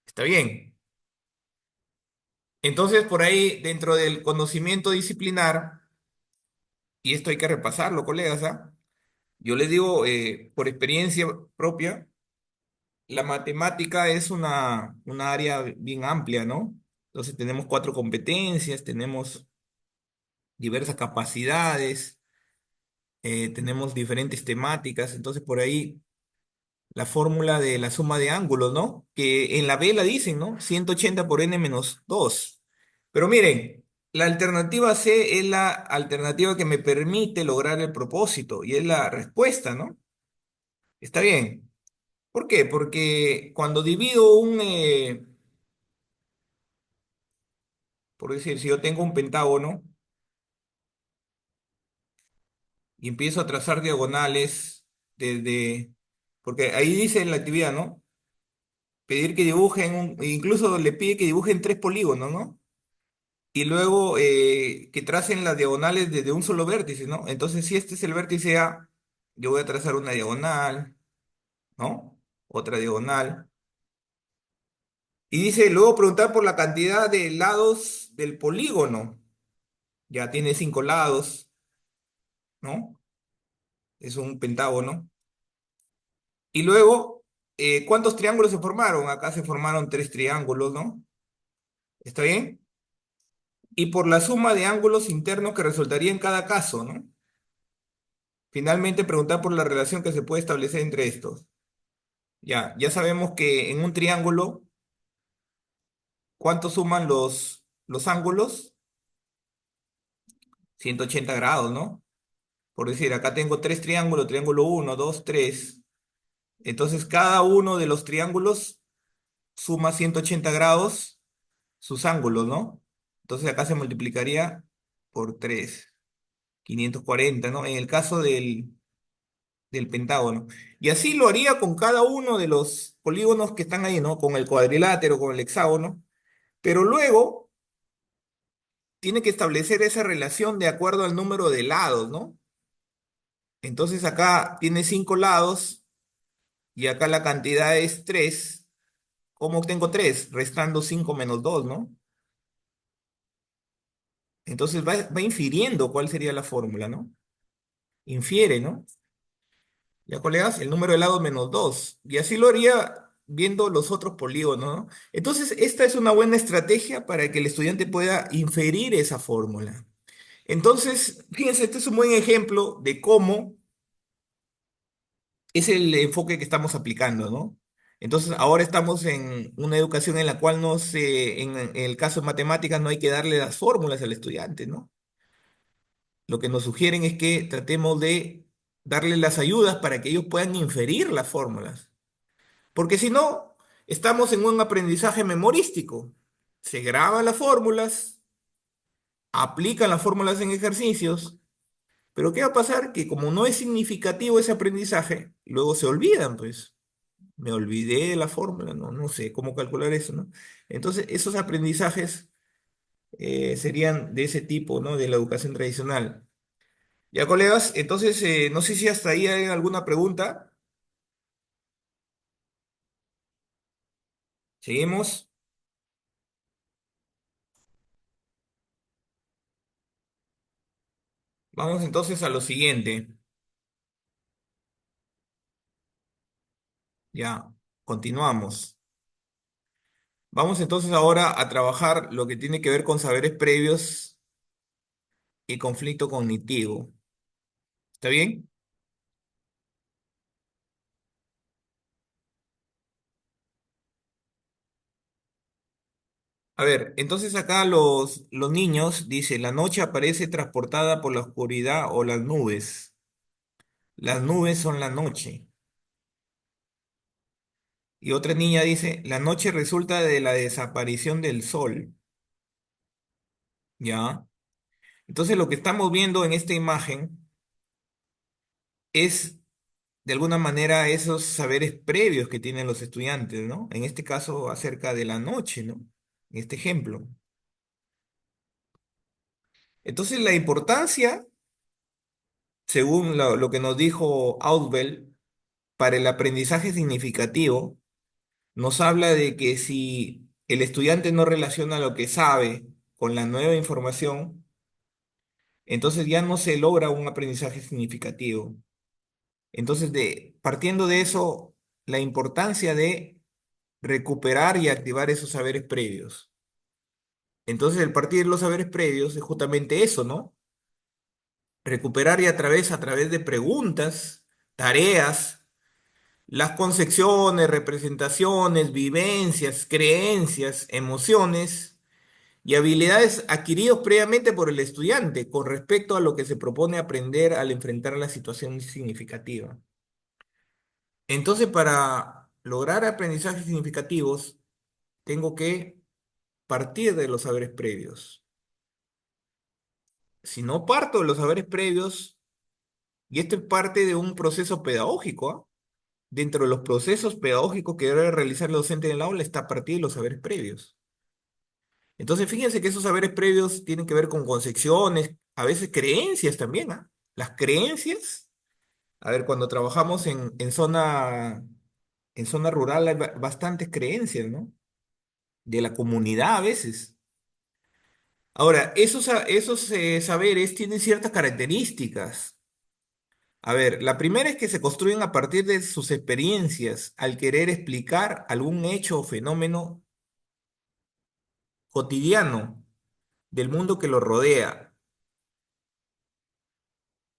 ¿Está bien? Entonces, por ahí, dentro del conocimiento disciplinar, y esto hay que repasarlo, colegas, ¿ah? Yo les digo, por experiencia propia, la matemática es una área bien amplia, ¿no? Entonces tenemos cuatro competencias, tenemos diversas capacidades, tenemos diferentes temáticas, entonces por ahí la fórmula de la suma de ángulos, ¿no? Que en la B la dicen, ¿no? 180 por n menos 2. Pero miren, la alternativa C es la alternativa que me permite lograr el propósito y es la respuesta, ¿no? Está bien. ¿Por qué? Porque cuando divido por decir, si yo tengo un pentágono y empiezo a trazar diagonales desde, porque ahí dice en la actividad, ¿no? Pedir que dibujen, incluso le pide que dibujen tres polígonos, ¿no? Y luego que tracen las diagonales desde un solo vértice, ¿no? Entonces, si este es el vértice A, yo voy a trazar una diagonal, ¿no? Otra diagonal. Y dice, luego preguntar por la cantidad de lados del polígono. Ya tiene cinco lados, ¿no? Es un pentágono. Y luego, ¿cuántos triángulos se formaron? Acá se formaron tres triángulos, ¿no? ¿Está bien? Y por la suma de ángulos internos que resultaría en cada caso, ¿no? Finalmente, preguntar por la relación que se puede establecer entre estos. Ya sabemos que en un triángulo, ¿cuánto suman los ángulos? 180 grados, ¿no? Por decir, acá tengo tres triángulos, triángulo uno, 2, 3. Entonces, cada uno de los triángulos suma 180 grados sus ángulos, ¿no? Entonces acá se multiplicaría por 3, 540, ¿no? En el caso del pentágono. Y así lo haría con cada uno de los polígonos que están ahí, ¿no? Con el cuadrilátero, con el hexágono. Pero luego tiene que establecer esa relación de acuerdo al número de lados, ¿no? Entonces acá tiene cinco lados, y acá la cantidad es 3. ¿Cómo obtengo 3? Restando 5 menos 2, ¿no? Entonces va infiriendo cuál sería la fórmula, ¿no? Infiere, ¿no? Ya, colegas, el número de lados menos 2. Y así lo haría viendo los otros polígonos, ¿no? Entonces, esta es una buena estrategia para que el estudiante pueda inferir esa fórmula. Entonces, fíjense, este es un buen ejemplo de cómo es el enfoque que estamos aplicando, ¿no? Entonces, ahora estamos en una educación en la cual no se, en el caso de matemáticas, no hay que darle las fórmulas al estudiante, ¿no? Lo que nos sugieren es que tratemos de darle las ayudas para que ellos puedan inferir las fórmulas. Porque si no, estamos en un aprendizaje memorístico. Se graban las fórmulas, aplican las fórmulas en ejercicios, pero ¿qué va a pasar? Que como no es significativo ese aprendizaje, luego se olvidan, pues. Me olvidé de la fórmula, no, no sé cómo calcular eso, ¿no? Entonces, esos aprendizajes serían de ese tipo, ¿no? De la educación tradicional. Ya, colegas, entonces, no sé si hasta ahí hay alguna pregunta. Seguimos. Vamos entonces a lo siguiente. Ya, continuamos. Vamos entonces ahora a trabajar lo que tiene que ver con saberes previos y conflicto cognitivo. ¿Está bien? A ver, entonces acá los niños, dice, la noche aparece transportada por la oscuridad o las nubes. Las nubes son la noche. Y otra niña dice, la noche resulta de la desaparición del sol. ¿Ya? Entonces lo que estamos viendo en esta imagen es, de alguna manera, esos saberes previos que tienen los estudiantes, ¿no? En este caso, acerca de la noche, ¿no? En este ejemplo. Entonces, la importancia, según lo que nos dijo Auswell, para el aprendizaje significativo, nos habla de que si el estudiante no relaciona lo que sabe con la nueva información, entonces ya no se logra un aprendizaje significativo. Entonces, partiendo de eso, la importancia de recuperar y activar esos saberes previos. Entonces, el partir de los saberes previos es justamente eso, ¿no? Recuperar y a través de preguntas, tareas, las concepciones, representaciones, vivencias, creencias, emociones y habilidades adquiridos previamente por el estudiante con respecto a lo que se propone aprender al enfrentar la situación significativa. Entonces, para lograr aprendizajes significativos, tengo que partir de los saberes previos. Si no parto de los saberes previos, y esto es parte de un proceso pedagógico, ¿ah? Dentro de los procesos pedagógicos que debe realizar el docente en el aula está partir de los saberes previos. Entonces, fíjense que esos saberes previos tienen que ver con concepciones, a veces creencias también, ¿ah? Las creencias, a ver, cuando trabajamos en zona rural hay bastantes creencias, ¿no? De la comunidad a veces. Ahora, esos saberes tienen ciertas características. A ver, la primera es que se construyen a partir de sus experiencias al querer explicar algún hecho o fenómeno cotidiano del mundo que lo rodea.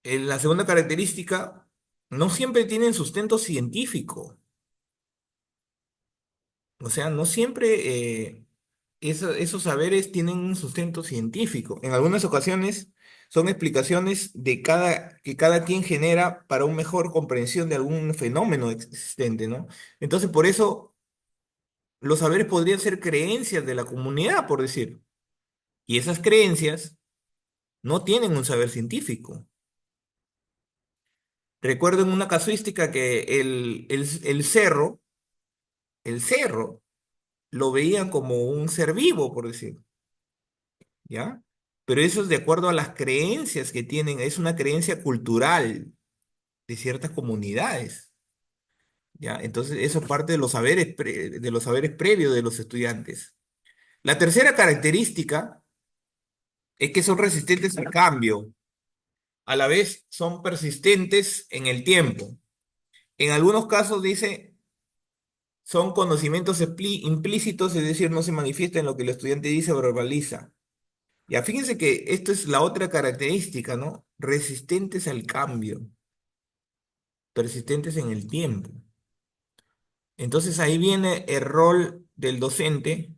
La segunda característica, no siempre tienen sustento científico. O sea, no siempre esos saberes tienen un sustento científico. En algunas ocasiones son explicaciones que cada quien genera para una mejor comprensión de algún fenómeno existente, ¿no? Entonces, por eso los saberes podrían ser creencias de la comunidad, por decir. Y esas creencias no tienen un saber científico. Recuerdo en una casuística que el cerro, lo veían como un ser vivo, por decir. ¿Ya? Pero eso es de acuerdo a las creencias que tienen, es una creencia cultural de ciertas comunidades, ¿ya? Entonces, eso parte de los saberes, de los saberes previos de los estudiantes. La tercera característica es que son resistentes al cambio. A la vez, son persistentes en el tiempo. En algunos casos dice, son conocimientos implícitos, es decir, no se manifiesta en lo que el estudiante dice o verbaliza. Ya, fíjense que esto es la otra característica, ¿no? Resistentes al cambio, persistentes en el tiempo. Entonces ahí viene el rol del docente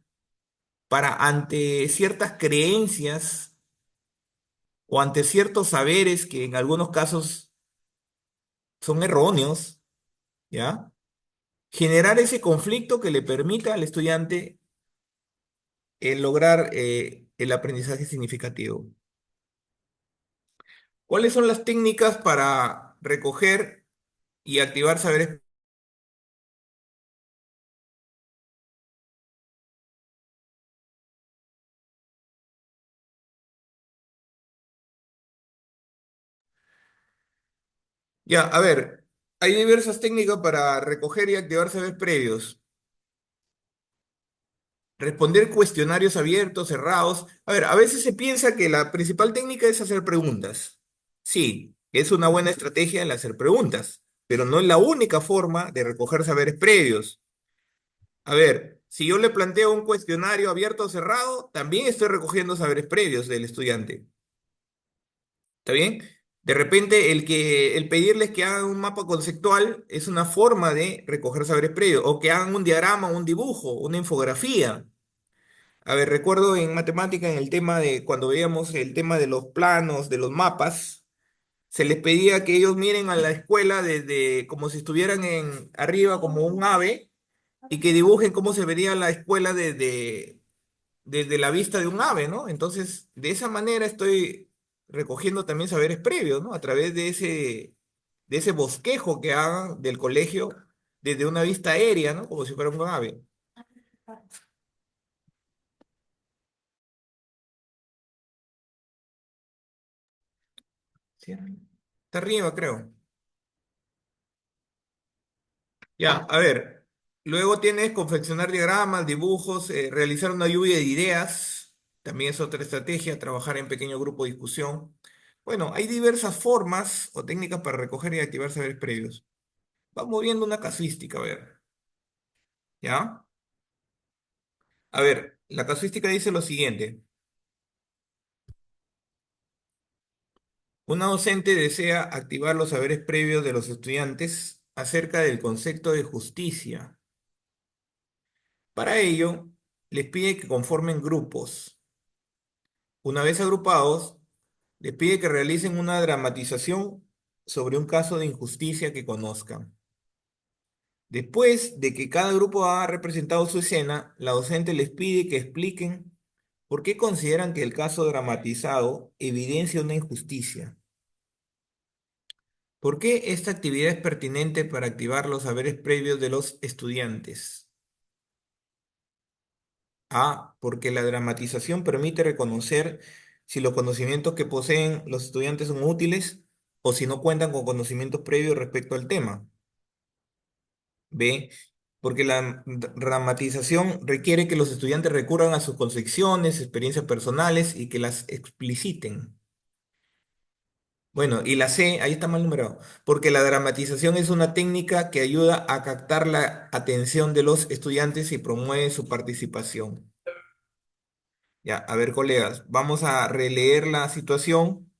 para ante ciertas creencias o ante ciertos saberes que en algunos casos son erróneos, ¿ya? Generar ese conflicto que le permita al estudiante lograr el aprendizaje significativo. ¿Cuáles son las técnicas para recoger y activar saberes? Ya, a ver, hay diversas técnicas para recoger y activar saberes previos. Responder cuestionarios abiertos, cerrados. A ver, a veces se piensa que la principal técnica es hacer preguntas. Sí, es una buena estrategia el hacer preguntas, pero no es la única forma de recoger saberes previos. A ver, si yo le planteo un cuestionario abierto o cerrado, también estoy recogiendo saberes previos del estudiante. ¿Está bien? De repente, el pedirles que hagan un mapa conceptual es una forma de recoger saberes previos, o que hagan un diagrama, un dibujo, una infografía. A ver, recuerdo en matemática, en el tema de cuando veíamos el tema de los planos, de los mapas, se les pedía que ellos miren a la escuela desde como si estuvieran en arriba como un ave y que dibujen cómo se vería la escuela desde la vista de un ave, ¿no? Entonces, de esa manera estoy recogiendo también saberes previos, ¿no? A través de ese bosquejo que hagan del colegio desde una vista aérea, ¿no? Como si fuera un ave. ¿Sí? Está arriba, creo. Ya, a ver. Luego tienes confeccionar diagramas, dibujos, realizar una lluvia de ideas. También es otra estrategia, trabajar en pequeño grupo de discusión. Bueno, hay diversas formas o técnicas para recoger y activar saberes previos. Vamos viendo una casuística, a ver. ¿Ya? A ver, la casuística dice lo siguiente. Una docente desea activar los saberes previos de los estudiantes acerca del concepto de justicia. Para ello, les pide que conformen grupos. Una vez agrupados, les pide que realicen una dramatización sobre un caso de injusticia que conozcan. Después de que cada grupo ha representado su escena, la docente les pide que expliquen por qué consideran que el caso dramatizado evidencia una injusticia. ¿Por qué esta actividad es pertinente para activar los saberes previos de los estudiantes? A, porque la dramatización permite reconocer si los conocimientos que poseen los estudiantes son útiles o si no cuentan con conocimientos previos respecto al tema. B, porque la dramatización requiere que los estudiantes recurran a sus concepciones, experiencias personales y que las expliciten. Bueno, y la C, ahí está mal numerado, porque la dramatización es una técnica que ayuda a captar la atención de los estudiantes y promueve su participación. Ya, a ver, colegas, vamos a releer la situación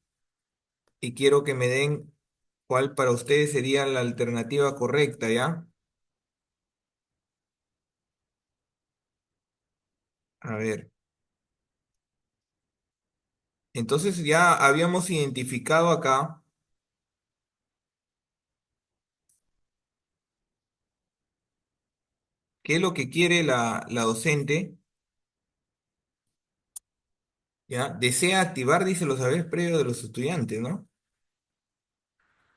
y quiero que me den cuál para ustedes sería la alternativa correcta, ¿ya? A ver, entonces ya habíamos identificado acá qué es lo que quiere la docente, ¿ya? Desea activar, dice, los saberes previos de los estudiantes, ¿no?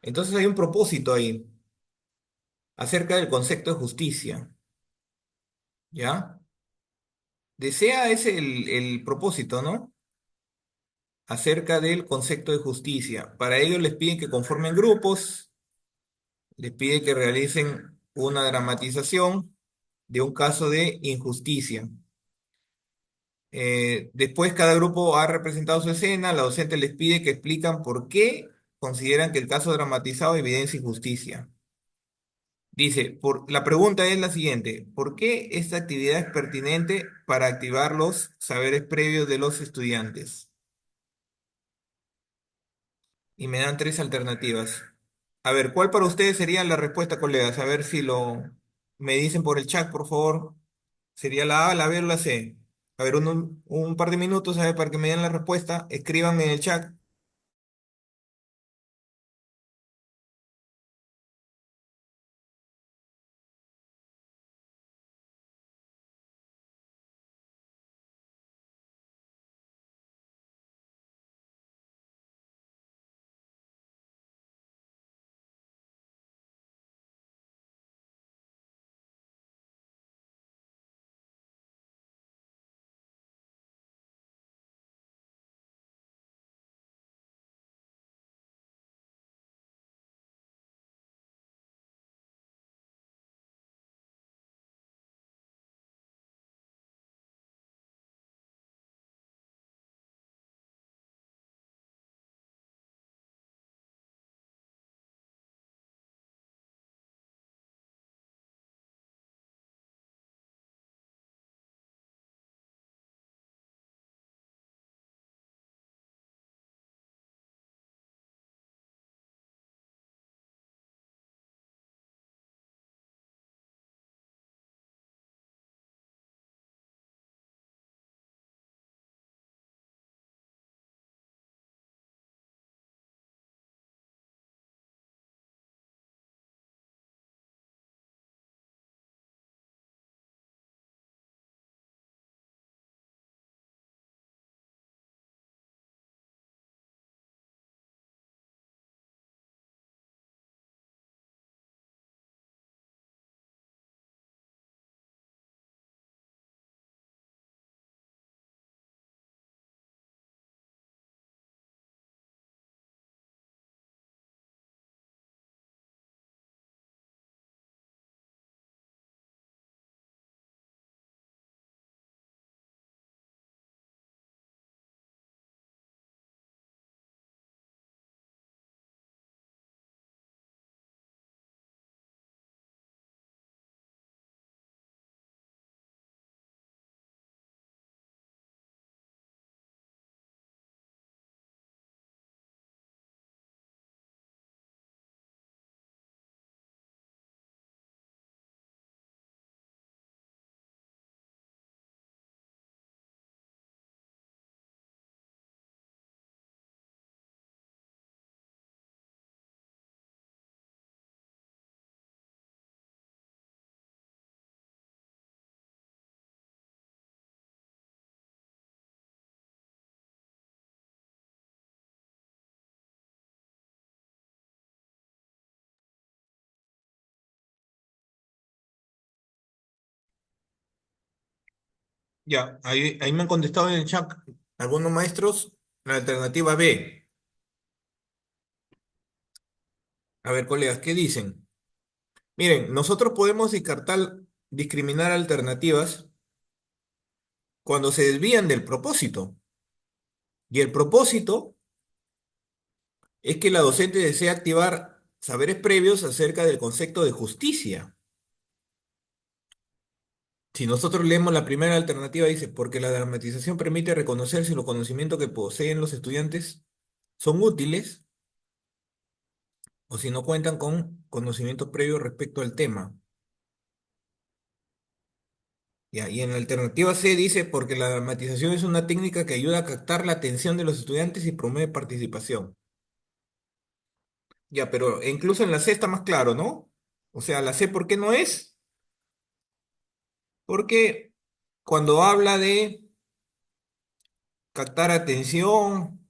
Entonces hay un propósito ahí acerca del concepto de justicia, ¿ya? Desea es el propósito, ¿no? Acerca del concepto de justicia. Para ello les piden que conformen grupos, les pide que realicen una dramatización de un caso de injusticia. Después cada grupo ha representado su escena, la docente les pide que explican por qué consideran que el caso dramatizado evidencia injusticia. Dice, la pregunta es la siguiente, ¿por qué esta actividad es pertinente para activar los saberes previos de los estudiantes? Y me dan tres alternativas. A ver, ¿cuál para ustedes sería la respuesta, colegas? A ver si me dicen por el chat, por favor. ¿Sería la A, la B o la C? A ver, un par de minutos, a ver, para que me den la respuesta. Escríbanme en el chat. Ya, ahí me han contestado en el chat algunos maestros la alternativa B. A ver, colegas, ¿qué dicen? Miren, nosotros podemos discriminar alternativas cuando se desvían del propósito. Y el propósito es que la docente desea activar saberes previos acerca del concepto de justicia. Si nosotros leemos la primera alternativa, dice, porque la dramatización permite reconocer si los conocimientos que poseen los estudiantes son útiles o si no cuentan con conocimientos previos respecto al tema. Ya, y en la alternativa C dice, porque la dramatización es una técnica que ayuda a captar la atención de los estudiantes y promueve participación. Ya, pero incluso en la C está más claro, ¿no? O sea, la C, ¿por qué no es? Porque cuando habla de captar atención,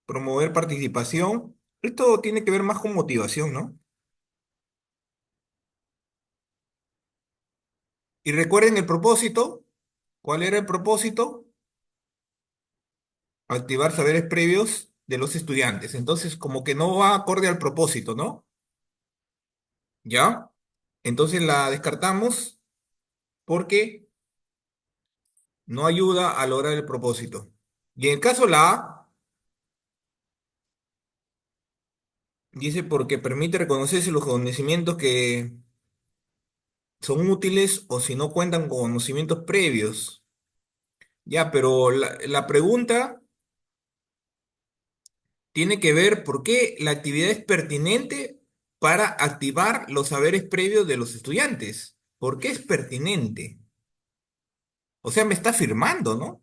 promover participación, esto tiene que ver más con motivación, ¿no? Y recuerden el propósito. ¿Cuál era el propósito? Activar saberes previos de los estudiantes. Entonces, como que no va acorde al propósito, ¿no? ¿Ya? Entonces la descartamos porque no ayuda a lograr el propósito. Y en el caso la A, dice porque permite reconocerse los conocimientos que son útiles o si no cuentan con conocimientos previos. Ya, pero la pregunta tiene que ver por qué la actividad es pertinente para activar los saberes previos de los estudiantes. ¿Por qué es pertinente? O sea, me está afirmando, ¿no?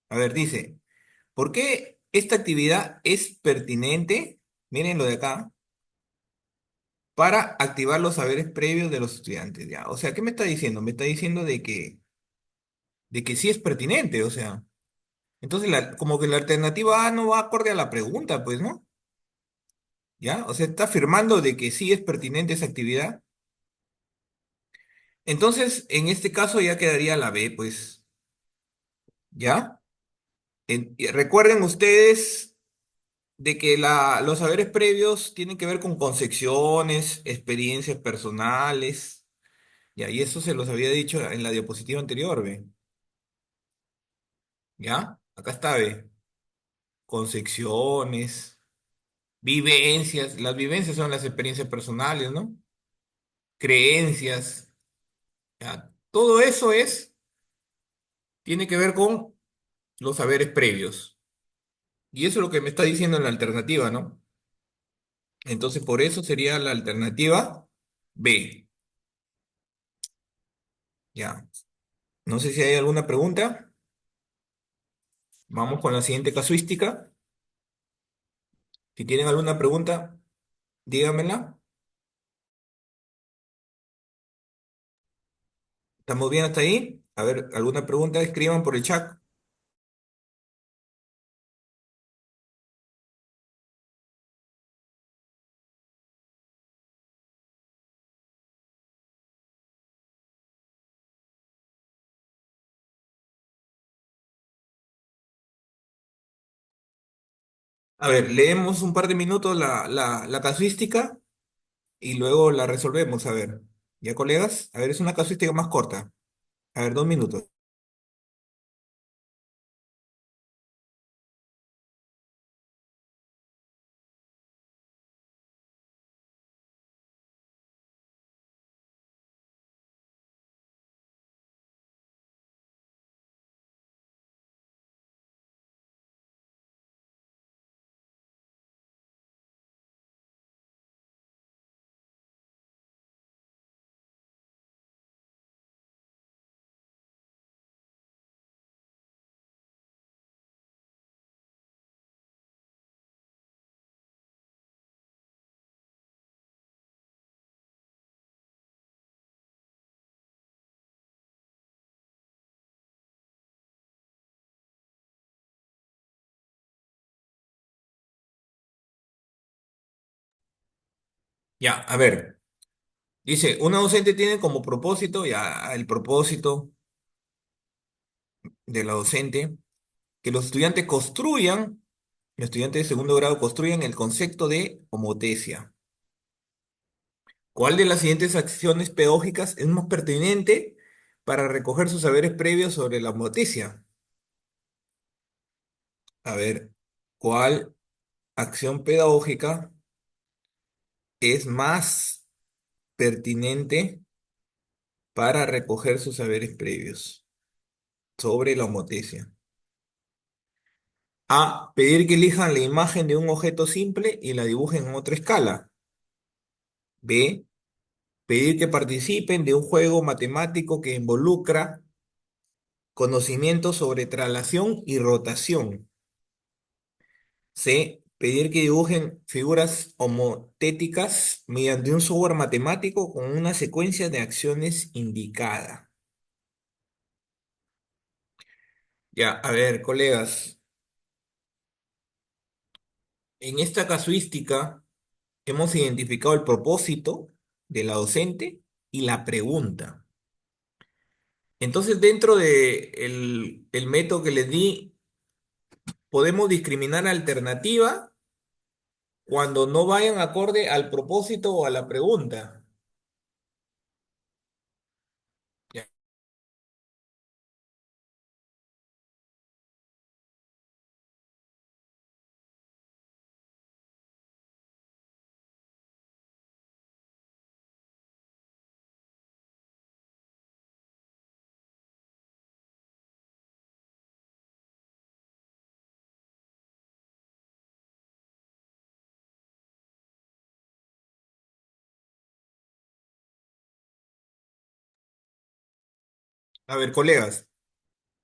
A ver, dice, ¿por qué esta actividad es pertinente? Miren lo de acá, para activar los saberes previos de los estudiantes, ¿ya? O sea, ¿qué me está diciendo? Me está diciendo de que sí es pertinente, o sea. Entonces, como que la alternativa A no va acorde a la pregunta, pues, ¿no? ¿Ya? O sea, está afirmando de que sí es pertinente esa actividad. Entonces, en este caso ya quedaría la B, pues, ¿ya? Y recuerden ustedes de que los saberes previos tienen que ver con concepciones, experiencias personales, ¿ya? Y eso se los había dicho en la diapositiva anterior, ¿ve? ¿Ya? Acá está, ¿ve? Concepciones, vivencias. Las vivencias son las experiencias personales, ¿no? Creencias, ¿ya? Todo eso tiene que ver con los saberes previos. Y eso es lo que me está diciendo en la alternativa, ¿no? Entonces, por eso sería la alternativa B. Ya. No sé si hay alguna pregunta. Vamos con la siguiente casuística. Si tienen alguna pregunta, díganmela. ¿Estamos bien hasta ahí? A ver, alguna pregunta, escriban por el chat. A ver, leemos un par de minutos la casuística y luego la resolvemos. A ver, ¿ya colegas? A ver, es una casuística más corta. A ver, 2 minutos. Ya, a ver. Dice, una docente tiene como propósito, ya el propósito de la docente, que los estudiantes construyan, los estudiantes de segundo grado construyan el concepto de homotesia. ¿Cuál de las siguientes acciones pedagógicas es más pertinente para recoger sus saberes previos sobre la homotesia? A ver, ¿cuál acción pedagógica es más pertinente para recoger sus saberes previos sobre la homotesia? A. Pedir que elijan la imagen de un objeto simple y la dibujen en otra escala. B. Pedir que participen de un juego matemático que involucra conocimientos sobre traslación y rotación. C. Pedir que dibujen figuras homotéticas mediante un software matemático con una secuencia de acciones indicada. Ya, a ver, colegas, en esta casuística hemos identificado el propósito de la docente y la pregunta. Entonces, dentro de el método que les di, podemos discriminar alternativa cuando no vayan acorde al propósito o a la pregunta. A ver, colegas,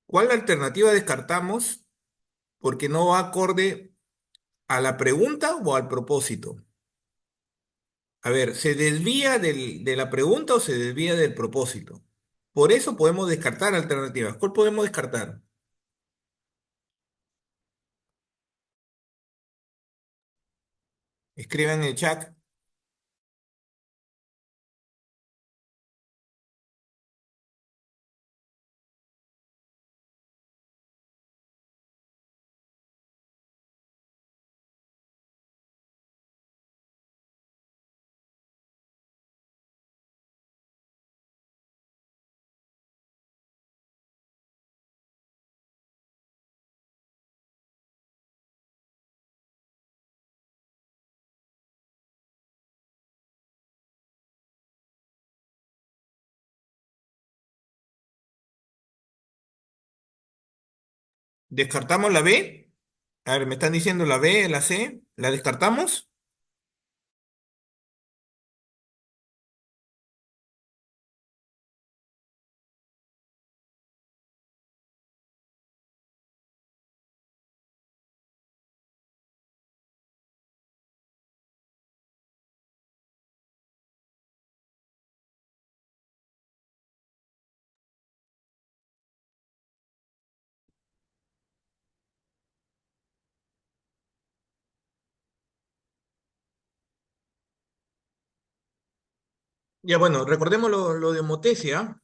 ¿cuál alternativa descartamos porque no va acorde a la pregunta o al propósito? A ver, ¿se desvía de la pregunta o se desvía del propósito? Por eso podemos descartar alternativas. ¿Cuál podemos descartar? Escriban en el chat. ¿Descartamos la B? A ver, me están diciendo la B, la C. ¿La descartamos? Ya bueno, recordemos lo de homotesia.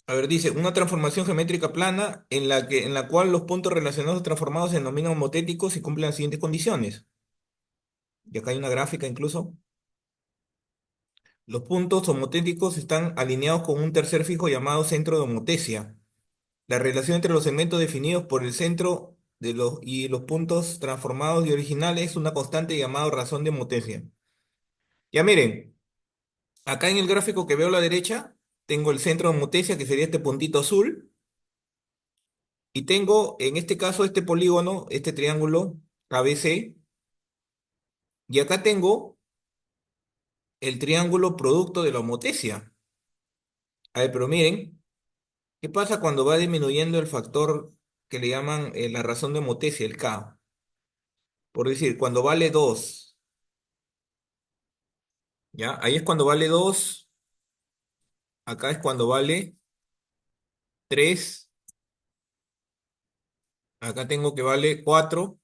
A ver, dice, una transformación geométrica plana en la cual los puntos relacionados transformados se denominan homotéticos y cumplen las siguientes condiciones. Y acá hay una gráfica incluso. Los puntos homotéticos están alineados con un tercer fijo llamado centro de homotesia. La relación entre los segmentos definidos por el centro y los puntos transformados y originales es una constante llamada razón de homotesia. Ya miren, acá en el gráfico que veo a la derecha, tengo el centro de homotesia, que sería este puntito azul, y tengo en este caso este polígono, este triángulo ABC, y acá tengo el triángulo producto de la homotesia. A ver, pero miren, ¿qué pasa cuando va disminuyendo el factor que le llaman la razón de homotesia, el K? Por decir, cuando vale 2, ¿ya? Ahí es cuando vale 2, acá es cuando vale 3, acá tengo que vale 4.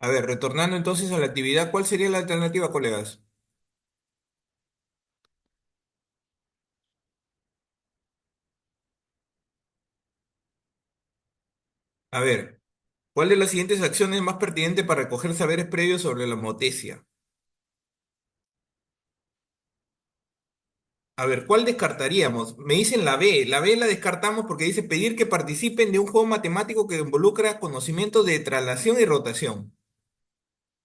A ver, retornando entonces a la actividad, ¿cuál sería la alternativa, colegas? A ver, ¿cuál de las siguientes acciones es más pertinente para recoger saberes previos sobre la homotesia? A ver, ¿cuál descartaríamos? Me dicen la B. La B la descartamos porque dice pedir que participen de un juego matemático que involucra conocimientos de traslación y rotación.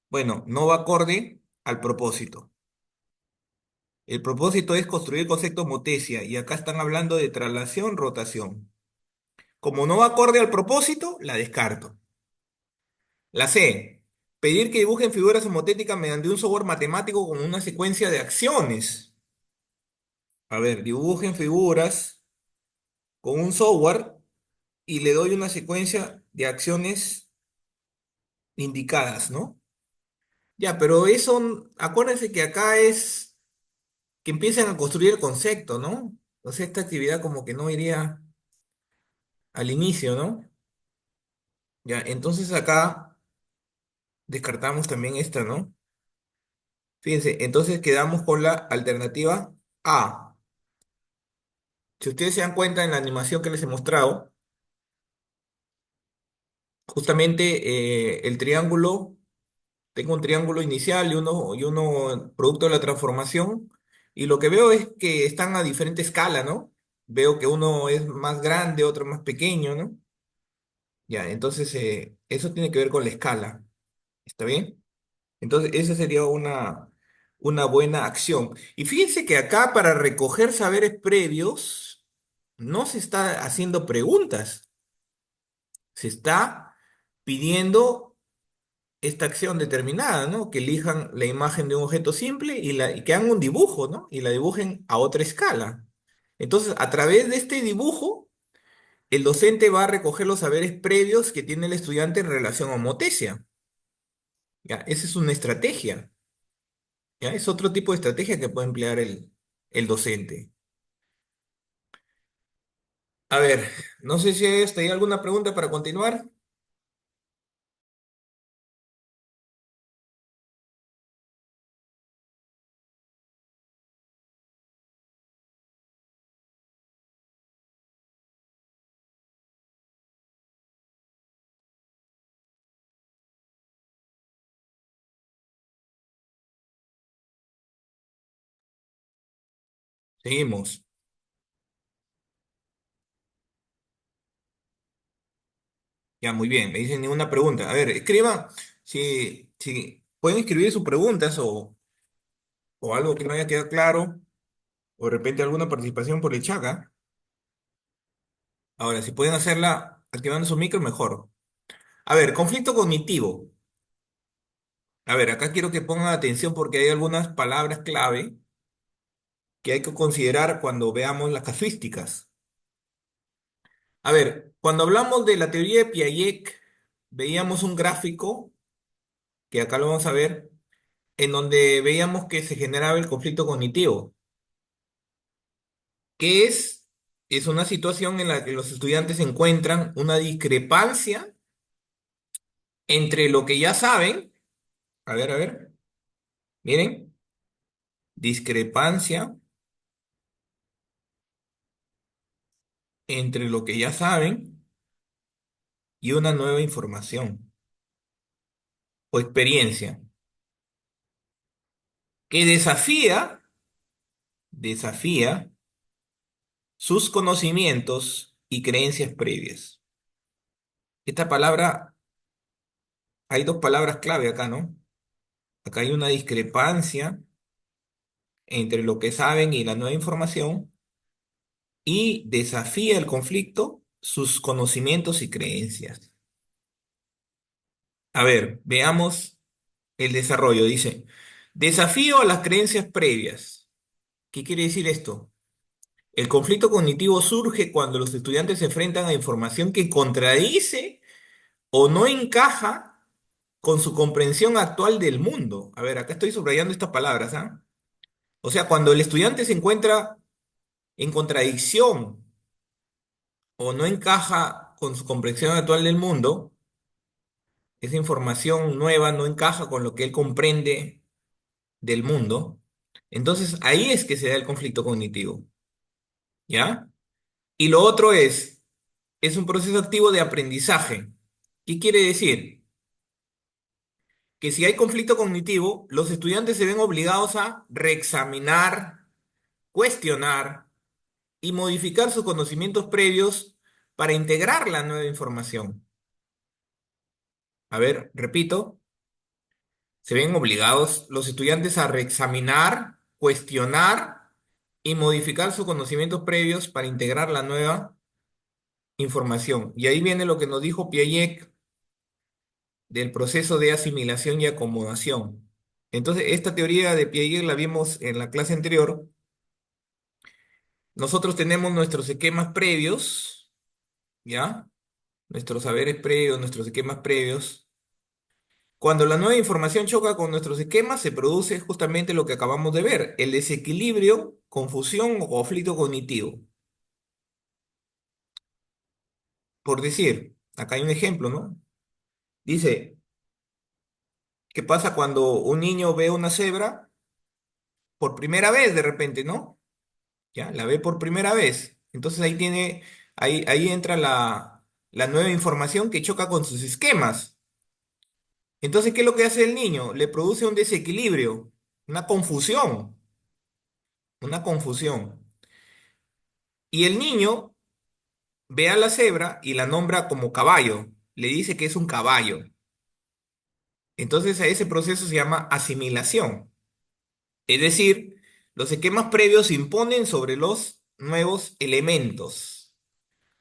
Bueno, no va acorde al propósito. El propósito es construir conceptos motesia y acá están hablando de traslación, rotación. Como no va acorde al propósito, la descarto. La C. Pedir que dibujen figuras homotéticas mediante un software matemático con una secuencia de acciones. A ver, dibujen figuras con un software y le doy una secuencia de acciones indicadas, ¿no? Ya, pero eso, acuérdense que acá es que empiezan a construir el concepto, ¿no? Entonces esta actividad como que no iría al inicio, ¿no? Ya, entonces acá descartamos también esta, ¿no? Fíjense, entonces quedamos con la alternativa A. Si ustedes se dan cuenta en la animación que les he mostrado, justamente el triángulo, tengo un triángulo inicial y uno producto de la transformación, y lo que veo es que están a diferente escala, ¿no? veo que uno es más grande, otro más pequeño, ¿no? Ya, entonces eso tiene que ver con la escala, ¿está bien? Entonces esa sería una buena acción. Y fíjense que acá para recoger saberes previos no se está haciendo preguntas, se está pidiendo esta acción determinada, ¿no? Que elijan la imagen de un objeto simple y que hagan un dibujo, ¿no? Y la dibujen a otra escala. Entonces, a través de este dibujo, el docente va a recoger los saberes previos que tiene el estudiante en relación a homotesia. ¿Ya? Esa es una estrategia. ¿Ya? Es otro tipo de estrategia que puede emplear el docente. A ver, no sé si hay alguna pregunta para continuar. Seguimos. Ya, muy bien, me dicen ninguna pregunta. A ver, escriban, si pueden escribir sus preguntas o algo que no haya quedado claro, o de repente alguna participación por el chat, ¿ah? Ahora, si pueden hacerla activando su micro, mejor. A ver, conflicto cognitivo. A ver, acá quiero que pongan atención porque hay algunas palabras clave que hay que considerar cuando veamos las casuísticas. A ver, cuando hablamos de la teoría de Piaget, veíamos un gráfico, que acá lo vamos a ver, en donde veíamos que se generaba el conflicto cognitivo, que es una situación en la que los estudiantes encuentran una discrepancia entre lo que ya saben, a ver, miren, discrepancia entre lo que ya saben y una nueva información o experiencia que desafía sus conocimientos y creencias previas. Esta palabra, hay dos palabras clave acá, ¿no? Acá hay una discrepancia entre lo que saben y la nueva información y desafía el conflicto, sus conocimientos y creencias. A ver, veamos el desarrollo. Dice, desafío a las creencias previas. ¿Qué quiere decir esto? El conflicto cognitivo surge cuando los estudiantes se enfrentan a información que contradice o no encaja con su comprensión actual del mundo. A ver, acá estoy subrayando estas palabras, ¿ah? O sea, cuando el estudiante se encuentra en contradicción o no encaja con su comprensión actual del mundo, esa información nueva no encaja con lo que él comprende del mundo, entonces ahí es que se da el conflicto cognitivo, ¿ya? Y lo otro es un proceso activo de aprendizaje. ¿Qué quiere decir? Que si hay conflicto cognitivo, los estudiantes se ven obligados a reexaminar, cuestionar y modificar sus conocimientos previos para integrar la nueva información. A ver, repito, se ven obligados los estudiantes a reexaminar, cuestionar y modificar sus conocimientos previos para integrar la nueva información. Y ahí viene lo que nos dijo Piaget del proceso de asimilación y acomodación. Entonces, esta teoría de Piaget la vimos en la clase anterior. Nosotros tenemos nuestros esquemas previos, ¿ya? Nuestros saberes previos, nuestros esquemas previos. Cuando la nueva información choca con nuestros esquemas, se produce justamente lo que acabamos de ver, el desequilibrio, confusión o conflicto cognitivo. Por decir, acá hay un ejemplo, ¿no? Dice, ¿qué pasa cuando un niño ve una cebra por primera vez de repente, ¿no? Ya, la ve por primera vez. Entonces ahí entra la nueva información que choca con sus esquemas. Entonces, ¿qué es lo que hace el niño? Le produce un desequilibrio, una confusión, una confusión. Y el niño ve a la cebra y la nombra como caballo, le dice que es un caballo. Entonces a ese proceso se llama asimilación. Es decir, los esquemas previos se imponen sobre los nuevos elementos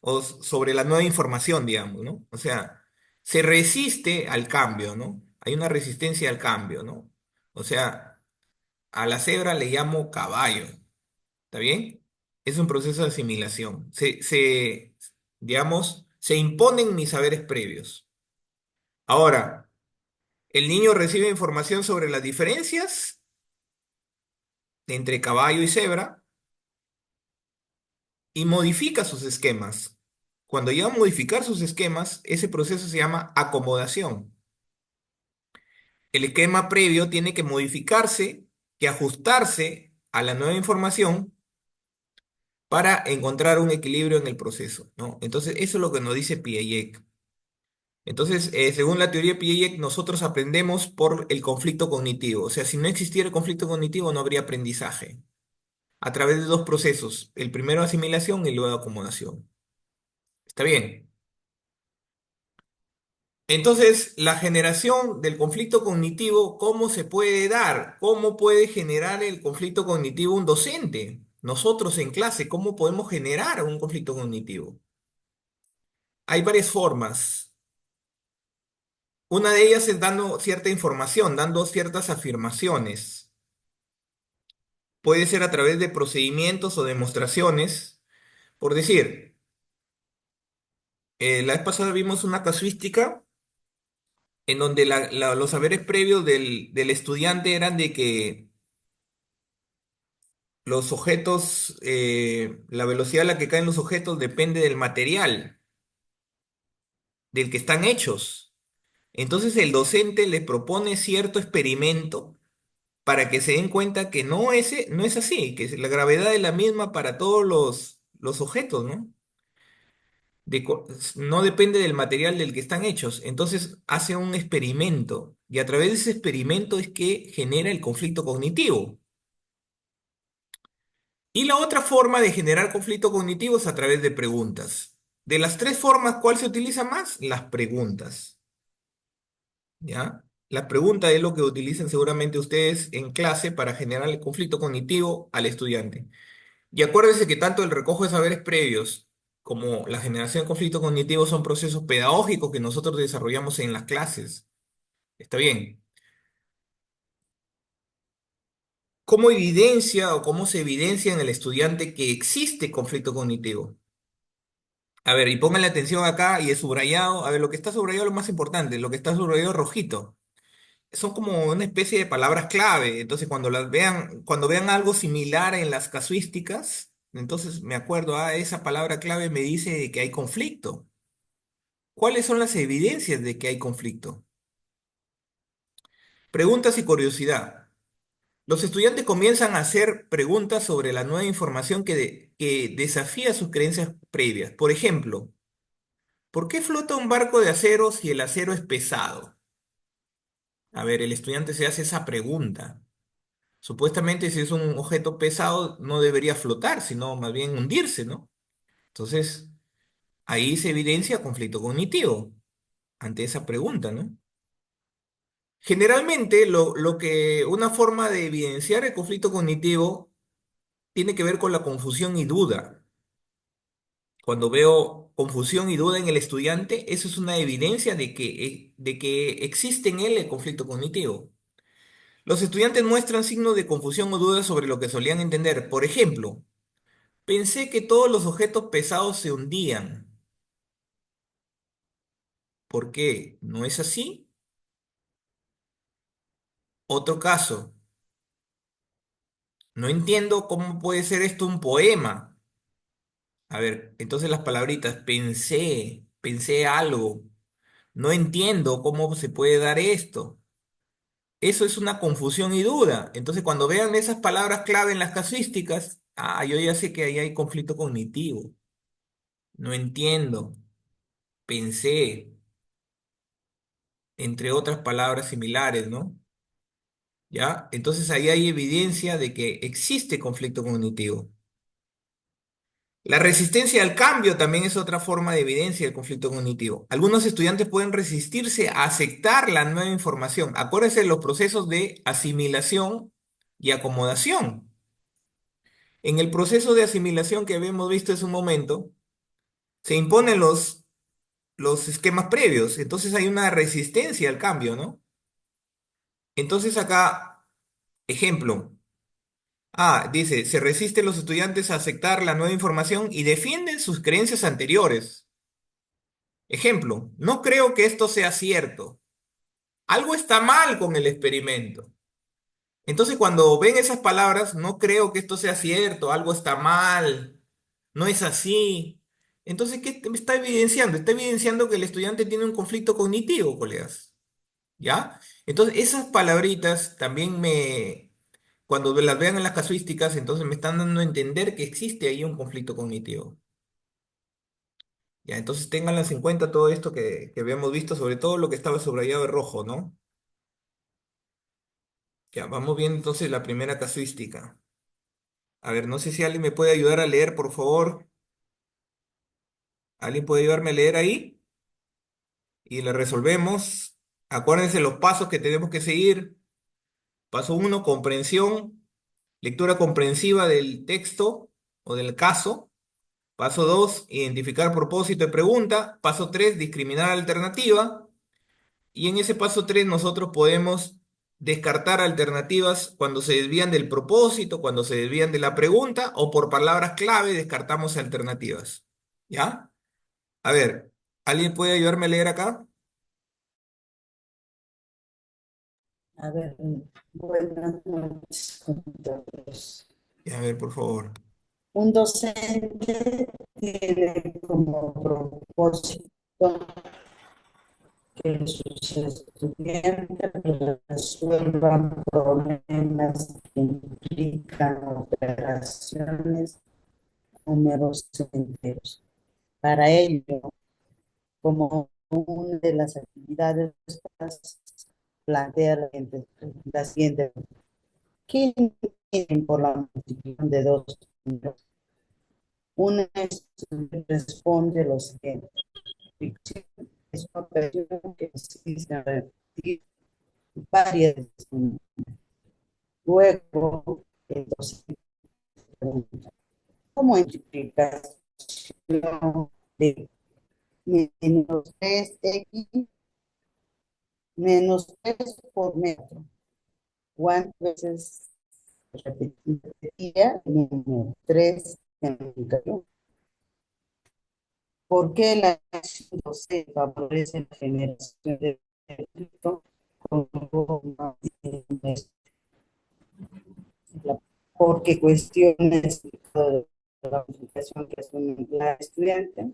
o sobre la nueva información, digamos, ¿no? O sea, se resiste al cambio, ¿no? Hay una resistencia al cambio, ¿no? O sea, a la cebra le llamo caballo, ¿está bien? Es un proceso de asimilación. Digamos, se imponen mis saberes previos. Ahora, el niño recibe información sobre las diferencias entre caballo y cebra y modifica sus esquemas. Cuando llega a modificar sus esquemas, ese proceso se llama acomodación. El esquema previo tiene que modificarse, que ajustarse a la nueva información para encontrar un equilibrio en el proceso, ¿no? Entonces, eso es lo que nos dice Piaget. Entonces, según la teoría de Piaget, nosotros aprendemos por el conflicto cognitivo. O sea, si no existiera el conflicto cognitivo, no habría aprendizaje. A través de dos procesos. El primero asimilación y luego acomodación. ¿Está bien? Entonces, la generación del conflicto cognitivo, ¿cómo se puede dar? ¿Cómo puede generar el conflicto cognitivo un docente? Nosotros en clase, ¿cómo podemos generar un conflicto cognitivo? Hay varias formas. Una de ellas es dando cierta información, dando ciertas afirmaciones. Puede ser a través de procedimientos o demostraciones. Por decir, la vez pasada vimos una casuística en donde los saberes previos del estudiante eran de que los objetos, la velocidad a la que caen los objetos depende del material del que están hechos. Entonces el docente le propone cierto experimento para que se den cuenta que no es así, que la gravedad es la misma para todos los objetos, ¿no? No depende del material del que están hechos. Entonces hace un experimento y a través de ese experimento es que genera el conflicto cognitivo. Y la otra forma de generar conflicto cognitivo es a través de preguntas. De las tres formas, ¿cuál se utiliza más? Las preguntas, ¿ya? La pregunta es lo que utilizan seguramente ustedes en clase para generar el conflicto cognitivo al estudiante. Y acuérdense que tanto el recojo de saberes previos como la generación de conflicto cognitivo son procesos pedagógicos que nosotros desarrollamos en las clases. ¿Está bien? ¿Cómo evidencia o cómo se evidencia en el estudiante que existe conflicto cognitivo? A ver, y pónganle atención acá y es subrayado. A ver, lo que está subrayado es lo más importante, lo que está subrayado es rojito. Son como una especie de palabras clave. Entonces, cuando vean algo similar en las casuísticas, entonces me acuerdo, esa palabra clave me dice que hay conflicto. ¿Cuáles son las evidencias de que hay conflicto? Preguntas y curiosidad. Los estudiantes comienzan a hacer preguntas sobre la nueva información que desafía sus creencias previas. Por ejemplo, ¿por qué flota un barco de acero si el acero es pesado? A ver, el estudiante se hace esa pregunta. Supuestamente, si es un objeto pesado, no debería flotar, sino más bien hundirse, ¿no? Entonces, ahí se evidencia conflicto cognitivo ante esa pregunta, ¿no? Generalmente, una forma de evidenciar el conflicto cognitivo tiene que ver con la confusión y duda. Cuando veo confusión y duda en el estudiante, eso es una evidencia de que existe en él el conflicto cognitivo. Los estudiantes muestran signos de confusión o duda sobre lo que solían entender. Por ejemplo, pensé que todos los objetos pesados se hundían. ¿Por qué? ¿No es así? Otro caso. No entiendo cómo puede ser esto un poema. A ver, entonces las palabritas, pensé algo. No entiendo cómo se puede dar esto. Eso es una confusión y duda. Entonces, cuando vean esas palabras clave en las casuísticas, yo ya sé que ahí hay conflicto cognitivo. No entiendo. Pensé, entre otras palabras similares, ¿no? ¿Ya? Entonces ahí hay evidencia de que existe conflicto cognitivo. La resistencia al cambio también es otra forma de evidencia del conflicto cognitivo. Algunos estudiantes pueden resistirse a aceptar la nueva información. Acuérdense de los procesos de asimilación y acomodación. En el proceso de asimilación que habíamos visto hace un momento, se imponen los esquemas previos. Entonces hay una resistencia al cambio, ¿no? Entonces acá, ejemplo. Dice, se resisten los estudiantes a aceptar la nueva información y defienden sus creencias anteriores. Ejemplo, no creo que esto sea cierto. Algo está mal con el experimento. Entonces, cuando ven esas palabras, no creo que esto sea cierto, algo está mal, no es así. Entonces, ¿qué está evidenciando? Está evidenciando que el estudiante tiene un conflicto cognitivo, colegas. ¿Ya? Entonces, esas palabritas también cuando las vean en las casuísticas, entonces me están dando a entender que existe ahí un conflicto cognitivo. Ya, entonces ténganlas en cuenta todo esto que habíamos visto, sobre todo lo que estaba subrayado de rojo, ¿no? Ya, vamos viendo entonces la primera casuística. A ver, no sé si alguien me puede ayudar a leer, por favor. ¿Alguien puede ayudarme a leer ahí? Y la resolvemos. Acuérdense los pasos que tenemos que seguir. Paso uno, comprensión, lectura comprensiva del texto o del caso. Paso 2, identificar propósito de pregunta. Paso 3, discriminar alternativa. Y en ese paso 3 nosotros podemos descartar alternativas cuando se desvían del propósito, cuando se desvían de la pregunta o por palabras clave descartamos alternativas. ¿Ya? A ver, ¿alguien puede ayudarme a leer acá? A ver, buenas noches con todos. A ver, por favor. Un docente tiene como propósito que sus estudiantes resuelvan problemas que implican operaciones números enteros. Para ello, como una de las actividades plantea la siguiente. ¿Qué entienden por la multiplicación de dos números? Una responde lo siguiente. Es una operación que consiste en repetir varias números. Luego, entonces, pregunta, ¿cómo multiplicación de menos 3x menos 3 por metro? ¿Cuántas veces repetiría el número 3 en el interior? ¿Por qué la acción docente favorece la generación de conflicto con porque cuestiones de la comunicación que asume la estudiante,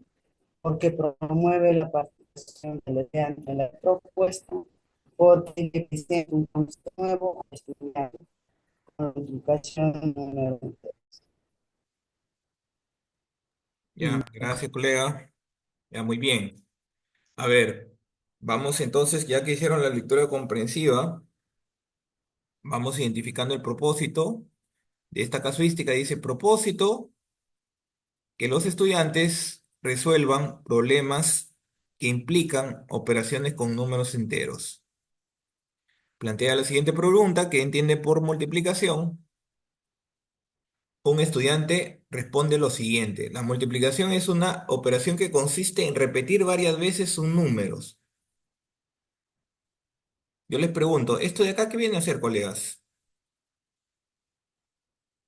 porque promueve la participación del estudiante en la propuesta, porque le presenta un concepto nuevo al estudiante con la educación número. Ya, gracias, colega. Ya, muy bien. A ver, vamos entonces, ya que hicieron la lectura comprensiva, vamos identificando el propósito de esta casuística. Dice propósito que los estudiantes resuelvan problemas que implican operaciones con números enteros. Plantea la siguiente pregunta, ¿qué entiende por multiplicación? Un estudiante responde lo siguiente. La multiplicación es una operación que consiste en repetir varias veces un número. Yo les pregunto, ¿esto de acá qué viene a ser, colegas?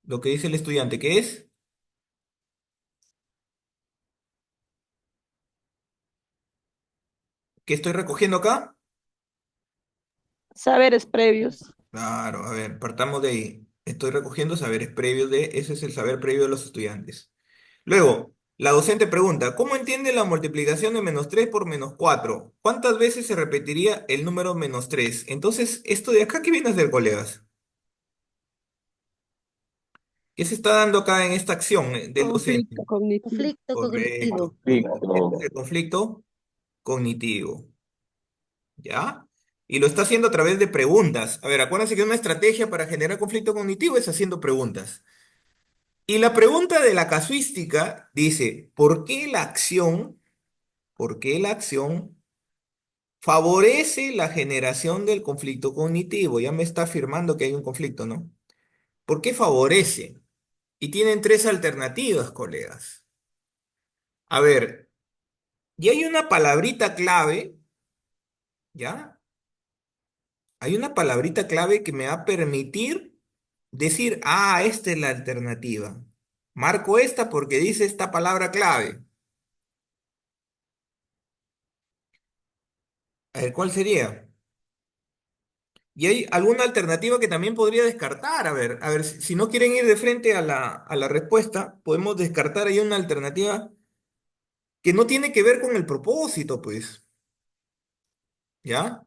Lo que dice el estudiante, ¿qué es? ¿Qué estoy recogiendo acá? Saberes previos. Claro, a ver, partamos de ahí. Estoy recogiendo saberes previos ese es el saber previo de los estudiantes. Luego, la docente pregunta, ¿cómo entiende la multiplicación de menos 3 por menos 4? ¿Cuántas veces se repetiría el número menos 3? Entonces, ¿esto de acá qué viene a ser, colegas? ¿Qué se está dando acá en esta acción del docente? Conflicto cognitivo. Conflicto Correcto. cognitivo. Este es el conflicto cognitivo. ¿Ya? Y lo está haciendo a través de preguntas. A ver, acuérdense que una estrategia para generar conflicto cognitivo es haciendo preguntas. Y la pregunta de la casuística dice, por qué la acción favorece la generación del conflicto cognitivo? Ya me está afirmando que hay un conflicto, ¿no? ¿Por qué favorece? Y tienen tres alternativas, colegas. A ver, y hay una palabrita clave, ¿ya? Hay una palabrita clave que me va a permitir decir, ah, esta es la alternativa. Marco esta porque dice esta palabra clave. A ver, ¿cuál sería? Y hay alguna alternativa que también podría descartar. A ver, si no quieren ir de frente a la respuesta, podemos descartar ahí una alternativa que no tiene que ver con el propósito, pues. ¿Ya?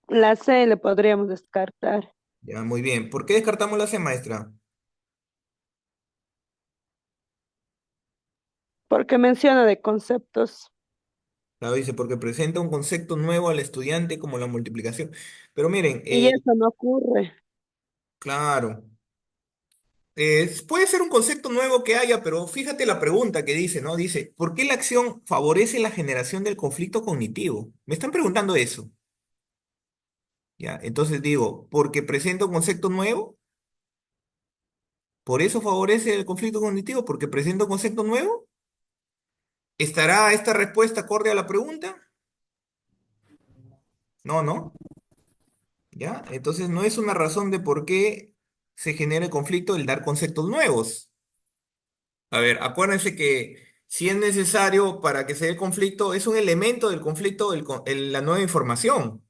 La C le podríamos descartar. Ya, muy bien. ¿Por qué descartamos la C, maestra? Porque menciona de conceptos. Claro, dice, porque presenta un concepto nuevo al estudiante como la multiplicación. Pero miren, Y eso no ocurre. claro, puede ser un concepto nuevo que haya, pero fíjate la pregunta que dice, ¿no? Dice, ¿por qué la acción favorece la generación del conflicto cognitivo? Me están preguntando eso, ¿ya? Entonces digo, ¿porque presenta un concepto nuevo? ¿Por eso favorece el conflicto cognitivo? ¿Porque presenta un concepto nuevo? ¿Estará esta respuesta acorde a la pregunta? No, ¿no? ¿Ya? Entonces no es una razón de por qué se genera el conflicto el dar conceptos nuevos. A ver, acuérdense que si es necesario para que se dé el conflicto, es un elemento del conflicto la nueva información.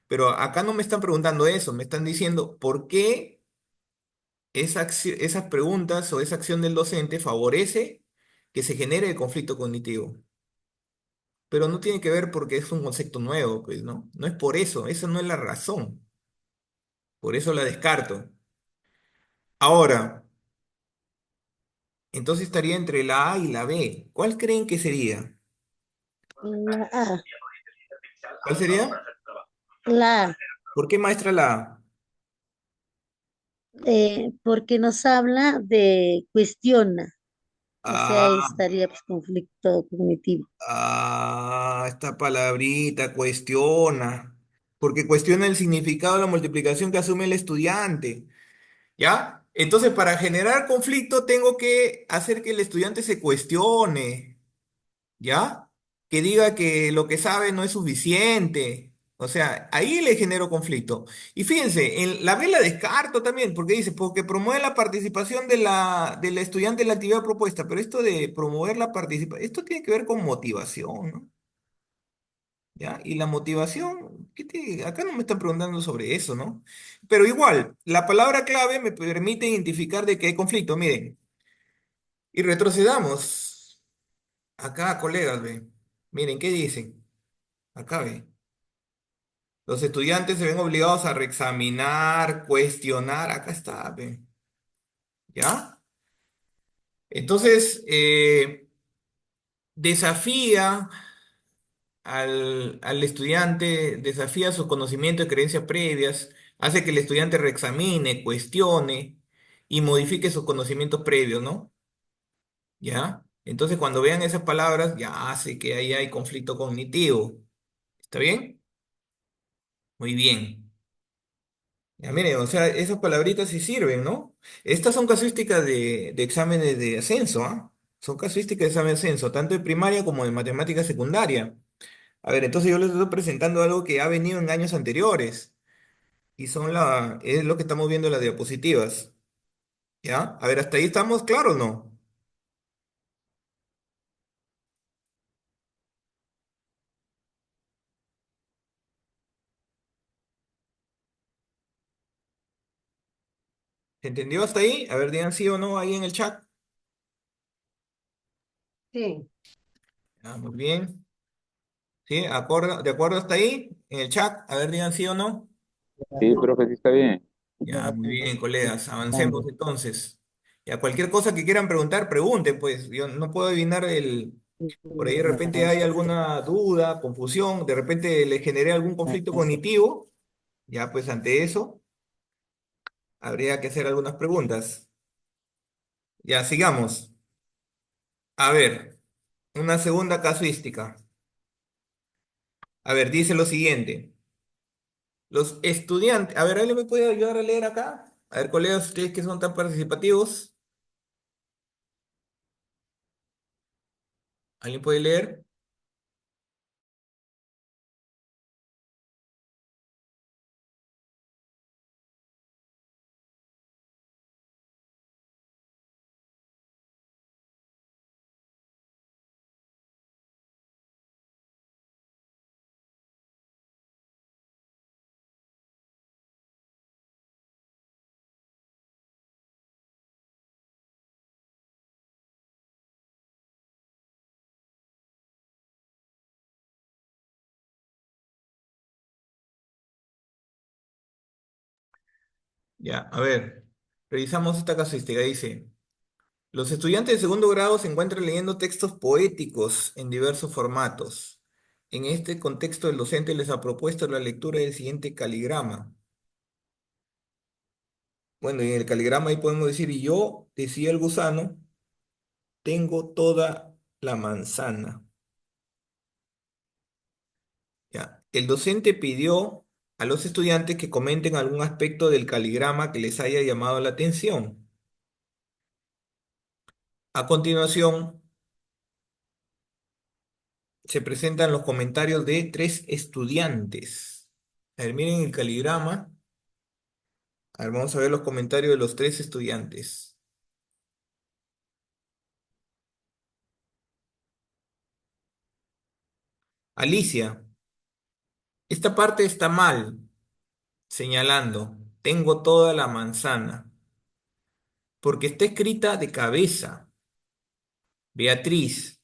Pero acá no me están preguntando eso, me están diciendo por qué esas preguntas o esa acción del docente favorece que se genere el conflicto cognitivo. Pero no tiene que ver porque es un concepto nuevo, pues, ¿no? No es por eso, esa no es la razón. Por eso la descarto. Ahora, entonces estaría entre la A y la B. ¿Cuál creen que sería? La A, ¿Cuál sería? la A, ¿Por qué maestra la A? porque nos habla de cuestiona, o sea, Ah, estaría pues conflicto cognitivo. esta palabrita cuestiona, porque cuestiona el significado de la multiplicación que asume el estudiante, ¿ya? Entonces, para generar conflicto, tengo que hacer que el estudiante se cuestione, ¿ya? Que diga que lo que sabe no es suficiente. O sea, ahí le genero conflicto. Y fíjense, en la B la descarto también, porque dice, porque promueve la participación del estudiante en la actividad propuesta, pero esto de promover la participación, esto tiene que ver con motivación, ¿no? ¿Ya? Y la motivación, acá no me están preguntando sobre eso, ¿no? Pero igual, la palabra clave me permite identificar de que hay conflicto, miren, y retrocedamos. Acá, colegas, ve. Miren, ¿qué dicen? Acá ve. Los estudiantes se ven obligados a reexaminar, cuestionar. Acá está, ve. ¿Ya? Entonces, desafía al estudiante, desafía sus conocimientos y creencias previas, hace que el estudiante reexamine, cuestione y modifique sus conocimientos previos, ¿no? ¿Ya? Entonces, cuando vean esas palabras, ya hace que ahí hay conflicto cognitivo. ¿Está bien? Muy bien. Ya miren, o sea, esas palabritas sí sirven, ¿no? Estas son casuísticas de exámenes de ascenso, ¿ah? Son casuísticas de examen de ascenso, tanto de primaria como de matemática secundaria. A ver, entonces yo les estoy presentando algo que ha venido en años anteriores y es lo que estamos viendo en las diapositivas, ¿ya? A ver, ¿hasta ahí estamos claros o no? ¿Se entendió hasta ahí? A ver, digan sí o no ahí en el chat. Sí. Ah, muy bien. ¿Sí? ¿De acuerdo hasta ahí? En el chat, a ver, digan sí o no. Sí, profe, sí está bien. Ya, muy bien, colegas, avancemos entonces. Ya, cualquier cosa que quieran preguntar, pregunten, pues. Yo no puedo adivinar por ahí de repente hay alguna duda, confusión, de repente le generé algún conflicto cognitivo. Ya, pues ante eso. Habría que hacer algunas preguntas. Ya, sigamos. A ver, una segunda casuística. A ver, dice lo siguiente. Los estudiantes, a ver, ¿alguien me puede ayudar a leer acá? A ver, colegas, ustedes que son tan participativos, ¿alguien puede leer? Ya, a ver, revisamos esta casuística. Dice, los estudiantes de segundo grado se encuentran leyendo textos poéticos en diversos formatos. En este contexto, el docente les ha propuesto la lectura del siguiente caligrama. Bueno, y en el caligrama ahí podemos decir, y yo, decía el gusano, tengo toda la manzana. Ya. El docente pidió a los estudiantes que comenten algún aspecto del caligrama que les haya llamado la atención. A continuación, se presentan los comentarios de tres estudiantes. A ver, miren el caligrama. A ver, vamos a ver los comentarios de los tres estudiantes. Alicia, esta parte está mal, señalando, tengo toda la manzana, porque está escrita de cabeza. Beatriz,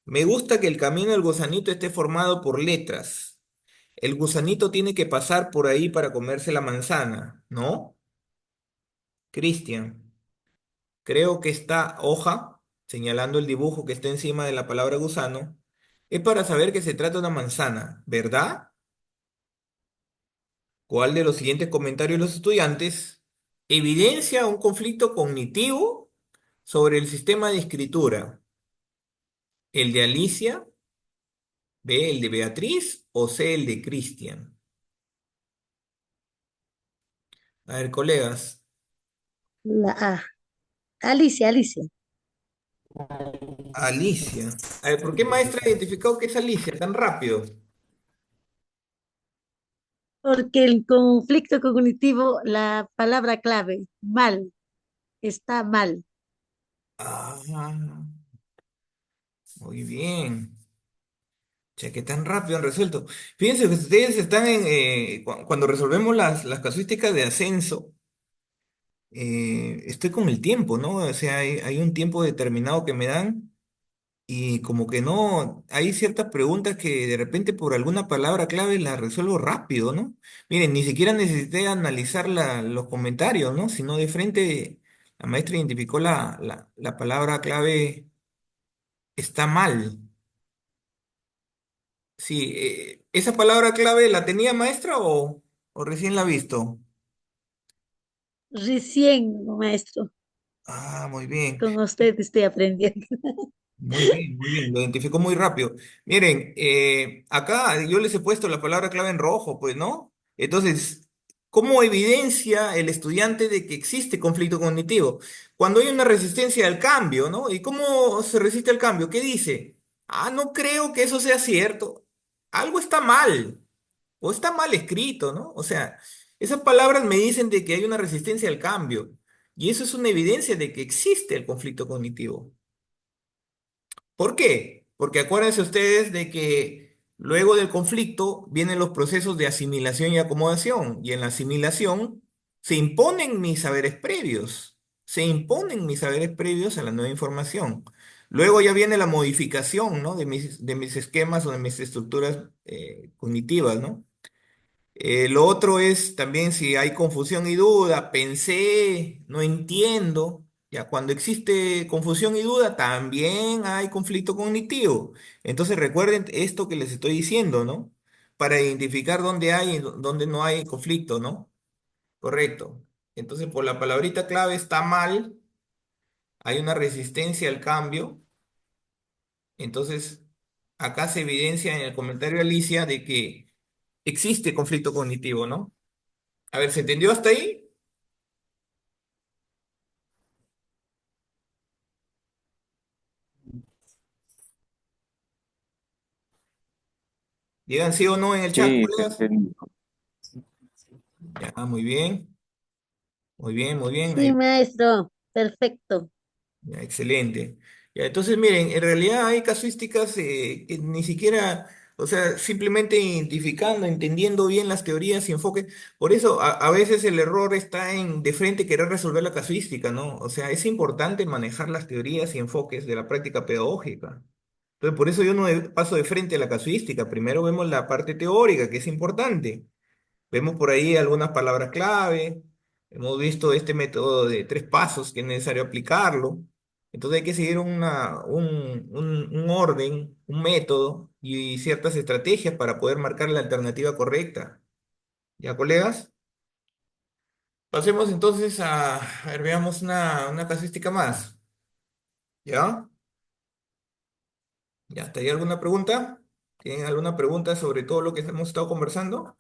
me gusta que el camino del gusanito esté formado por letras. El gusanito tiene que pasar por ahí para comerse la manzana, ¿no? Cristian, creo que esta hoja, señalando el dibujo que está encima de la palabra gusano, es para saber que se trata de una manzana, ¿verdad? ¿Cuál de los siguientes comentarios de los estudiantes evidencia un conflicto cognitivo sobre el sistema de escritura? ¿El de Alicia? ¿B, el de Beatriz? ¿O C, el de Cristian? A ver, colegas. La A. Alicia, Alicia. Alicia. A ver, ¿por qué maestra ha identificado que es Alicia tan rápido? Porque el conflicto cognitivo, la palabra clave, mal, está mal. Ah, muy bien. Ya que tan rápido han resuelto. Fíjense que ustedes están en, cuando resolvemos las casuísticas de ascenso, estoy con el tiempo, ¿no? O sea, hay un tiempo determinado que me dan y como que no, hay ciertas preguntas que de repente por alguna palabra clave las resuelvo rápido, ¿no? Miren, ni siquiera necesité analizar los comentarios, ¿no? Sino de frente la maestra identificó la palabra clave está mal. Sí, ¿esa palabra clave la tenía maestra o recién la ha visto? Recién, maestro, Ah, muy bien. con usted estoy aprendiendo. Muy bien, muy bien, lo identificó muy rápido. Miren, acá yo les he puesto la palabra clave en rojo, pues, ¿no? Entonces, ¿cómo evidencia el estudiante de que existe conflicto cognitivo? Cuando hay una resistencia al cambio, ¿no? ¿Y cómo se resiste al cambio? ¿Qué dice? Ah, no creo que eso sea cierto. Algo está mal, o está mal escrito, ¿no? O sea, esas palabras me dicen de que hay una resistencia al cambio, y eso es una evidencia de que existe el conflicto cognitivo. ¿Por qué? Porque acuérdense ustedes de que luego del conflicto vienen los procesos de asimilación y acomodación, y en la asimilación se imponen mis saberes previos, se imponen mis saberes previos a la nueva información. Luego ya viene la modificación, ¿no? de mis esquemas o de mis estructuras cognitivas, ¿no? Lo otro es también si hay confusión y duda, pensé, no entiendo. Ya cuando existe confusión y duda, también hay conflicto cognitivo. Entonces recuerden esto que les estoy diciendo, ¿no? Para identificar dónde hay y dónde no hay conflicto, ¿no? Correcto. Entonces, por la palabrita clave está mal, hay una resistencia al cambio. Entonces, acá se evidencia en el comentario de Alicia de que existe conflicto cognitivo, ¿no? A ver, ¿se entendió hasta ahí? Digan sí o no en el chat, Sí, se colegas. entendió. Ya, muy bien, muy bien, muy bien. Sí, maestro, perfecto. Ya, excelente. Ya, entonces, miren, en realidad hay casuísticas que ni siquiera, o sea, simplemente identificando, entendiendo bien las teorías y enfoques. Por eso, a veces el error está en de frente querer resolver la casuística, ¿no? O sea, es importante manejar las teorías y enfoques de la práctica pedagógica. Entonces, por eso yo no paso de frente a la casuística. Primero vemos la parte teórica, que es importante. Vemos por ahí algunas palabras clave, hemos visto este método de 3 pasos que es necesario aplicarlo. Entonces hay que seguir un orden, un método y ciertas estrategias para poder marcar la alternativa correcta. ¿Ya, colegas? Pasemos entonces a ver, veamos una casuística más. ¿Ya? ¿Ya? ¿Está ahí alguna pregunta? ¿Tienen alguna pregunta sobre todo lo que hemos estado conversando?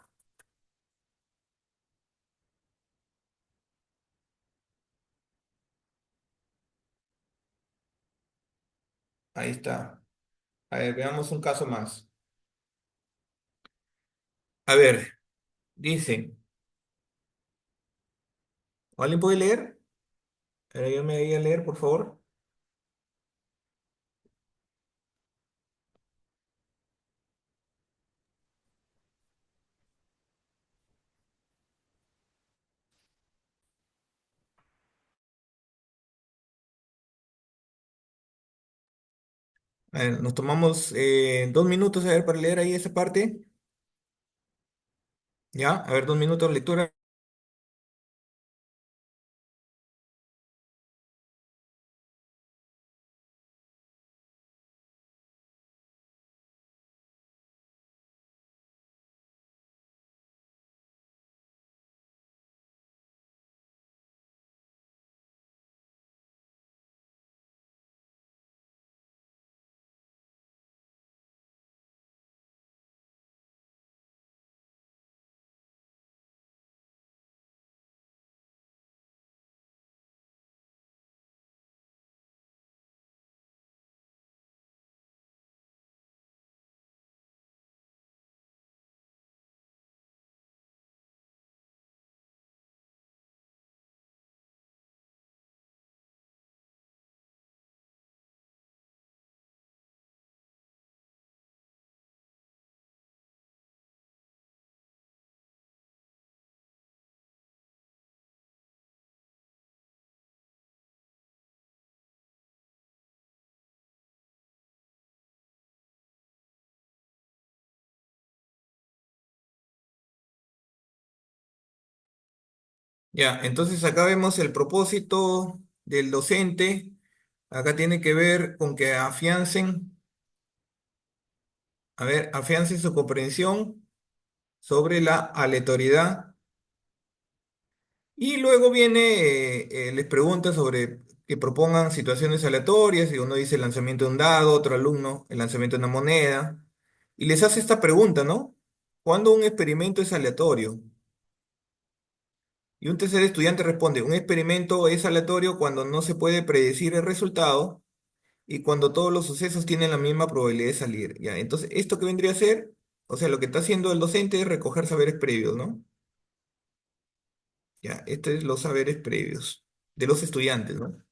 Ahí está. A ver, veamos un caso más. A ver, dice. ¿Alguien puede leer? Ayúdame ahí a leer, por favor. A ver, nos tomamos 2 minutos a ver para leer ahí esa parte. Ya, a ver, 2 minutos de lectura. Ya, entonces acá vemos el propósito del docente. Acá tiene que ver con que afiancen, a ver, afiancen su comprensión sobre la aleatoriedad. Y luego viene, les pregunta sobre que propongan situaciones aleatorias, y uno dice el lanzamiento de un dado, otro alumno el lanzamiento de una moneda, y les hace esta pregunta, ¿no? ¿Cuándo un experimento es aleatorio? Y un tercer estudiante responde, un experimento es aleatorio cuando no se puede predecir el resultado y cuando todos los sucesos tienen la misma probabilidad de salir. Ya, entonces, ¿esto qué vendría a ser? O sea, lo que está haciendo el docente es recoger saberes previos, ¿no? Ya, este es los saberes previos de los estudiantes, ¿no?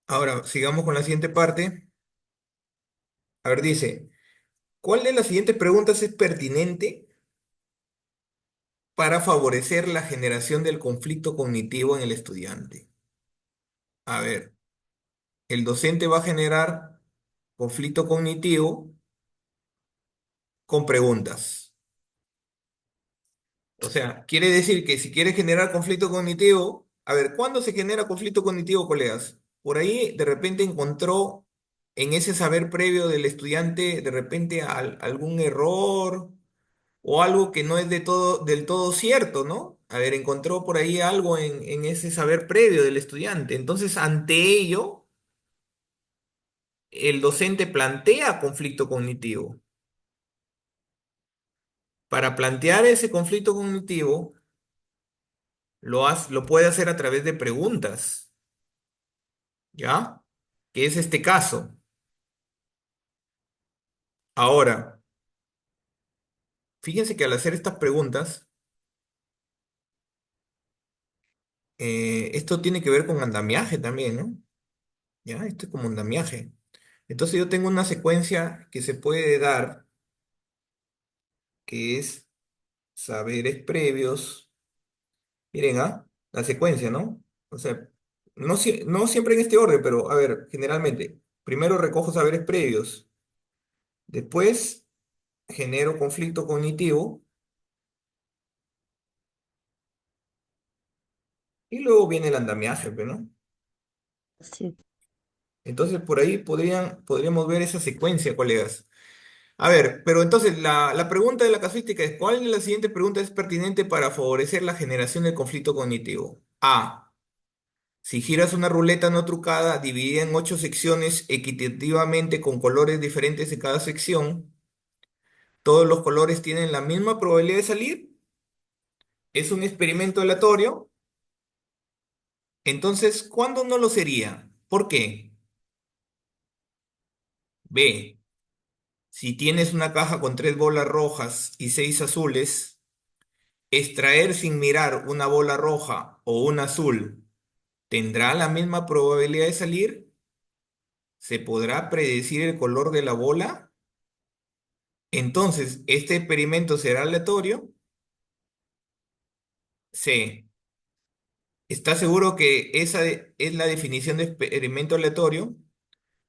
Ahora, sigamos con la siguiente parte. A ver, dice, ¿cuál de las siguientes preguntas es pertinente para favorecer la generación del conflicto cognitivo en el estudiante? A ver, el docente va a generar conflicto cognitivo con preguntas. O sea, quiere decir que si quiere generar conflicto cognitivo, a ver, ¿cuándo se genera conflicto cognitivo, colegas? Por ahí de repente encontró en ese saber previo del estudiante de repente algún error, o algo que no es del todo cierto, ¿no? A ver, encontró por ahí algo en ese saber previo del estudiante. Entonces, ante ello, el docente plantea conflicto cognitivo. Para plantear ese conflicto cognitivo, lo puede hacer a través de preguntas, ¿ya? Que es este caso. Ahora, fíjense que al hacer estas preguntas, esto tiene que ver con andamiaje también, ¿no? ¿Ya? Esto es como andamiaje. Entonces yo tengo una secuencia que se puede dar, que es saberes previos. Miren, ¿ah? La secuencia, ¿no? O sea, no siempre en este orden, pero a ver, generalmente, primero recojo saberes previos, después genero conflicto cognitivo y luego viene el andamiaje, pues, ¿no? Sí. Entonces por ahí podríamos ver esa secuencia, colegas. A ver, pero entonces la pregunta de la casuística es, ¿cuál de las siguientes preguntas es pertinente para favorecer la generación del conflicto cognitivo? A. Si giras una ruleta no trucada dividida en 8 secciones equitativamente con colores diferentes en cada sección, todos los colores tienen la misma probabilidad de salir. Es un experimento aleatorio. Entonces, ¿cuándo no lo sería? ¿Por qué? B. Si tienes una caja con 3 bolas rojas y 6 azules, extraer sin mirar una bola roja o una azul tendrá la misma probabilidad de salir. ¿Se podrá predecir el color de la bola? Entonces, ¿este experimento será aleatorio? C. ¿Está seguro que esa es la definición de experimento aleatorio?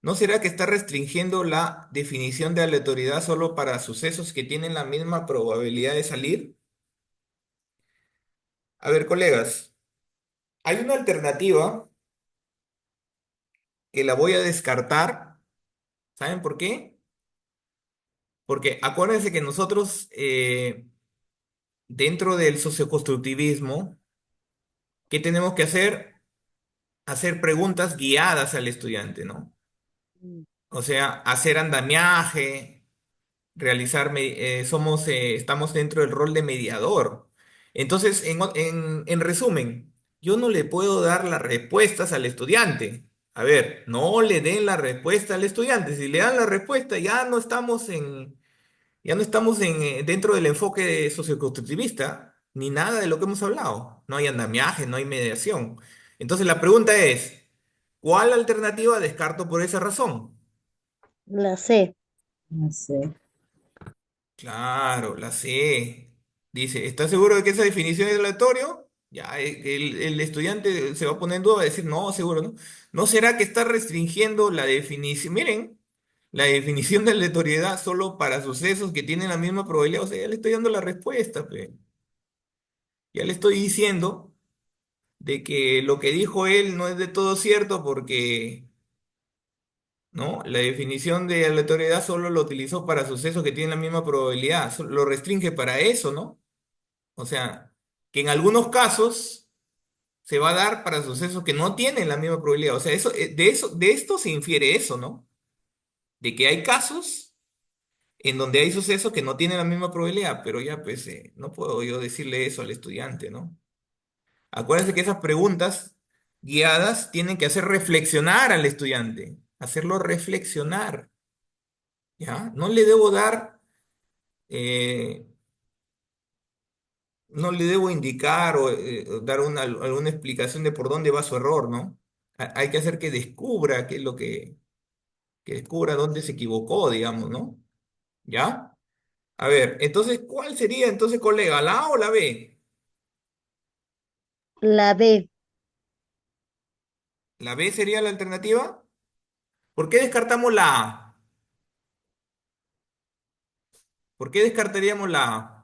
¿No será que está restringiendo la definición de aleatoriedad solo para sucesos que tienen la misma probabilidad de salir? A ver, colegas, hay una alternativa que la voy a descartar. ¿Saben por qué? Porque acuérdense que nosotros, dentro del socioconstructivismo, ¿qué tenemos que hacer? Hacer preguntas guiadas al estudiante, ¿no? Mm. O sea, hacer andamiaje, estamos dentro del rol de mediador. Entonces, en resumen, yo no le puedo dar las respuestas al estudiante. A ver, no le den la respuesta al estudiante. Si le dan la respuesta, dentro del enfoque socioconstructivista, ni nada de lo que hemos hablado. No hay andamiaje, no hay mediación. Entonces, la pregunta es, ¿cuál alternativa descarto por esa razón? La C. No sé. Claro, la C. Dice, ¿estás seguro de que esa definición es aleatorio? Ya, el estudiante se va a poner en duda, va a decir, no, seguro, ¿no? ¿No será que está restringiendo la definición? Miren, la definición de aleatoriedad solo para sucesos que tienen la misma probabilidad. O sea, ya le estoy dando la respuesta, pe. Ya le estoy diciendo de que lo que dijo él no es de todo cierto porque, ¿no? La definición de aleatoriedad solo lo utilizó para sucesos que tienen la misma probabilidad. Lo restringe para eso, ¿no? O sea, que en algunos casos se va a dar para sucesos que no tienen la misma probabilidad. O sea, de esto se infiere eso, ¿no? De que hay casos en donde hay sucesos que no tienen la misma probabilidad, pero ya pues no puedo yo decirle eso al estudiante, ¿no? Acuérdense que esas preguntas guiadas tienen que hacer reflexionar al estudiante, hacerlo reflexionar, ¿ya? Eh, no le debo indicar o dar alguna explicación de por dónde va su error, ¿no? Hay que hacer que descubra qué es que descubra dónde se equivocó, digamos, ¿no? ¿Ya? A ver, entonces, ¿cuál sería entonces, colega, la A o la B? La B. ¿La B sería la alternativa? ¿Por qué descartamos la A? ¿Por qué descartaríamos la A?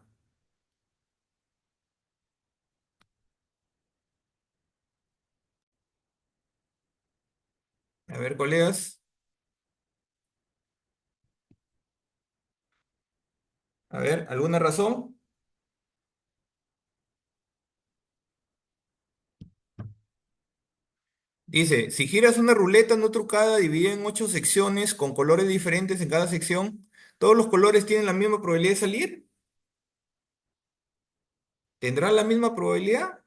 A ver, colegas. A ver, ¿alguna razón? Dice, si giras una ruleta no trucada dividida en 8 secciones con colores diferentes en cada sección, ¿todos los colores tienen la misma probabilidad de salir? ¿Tendrán la misma probabilidad?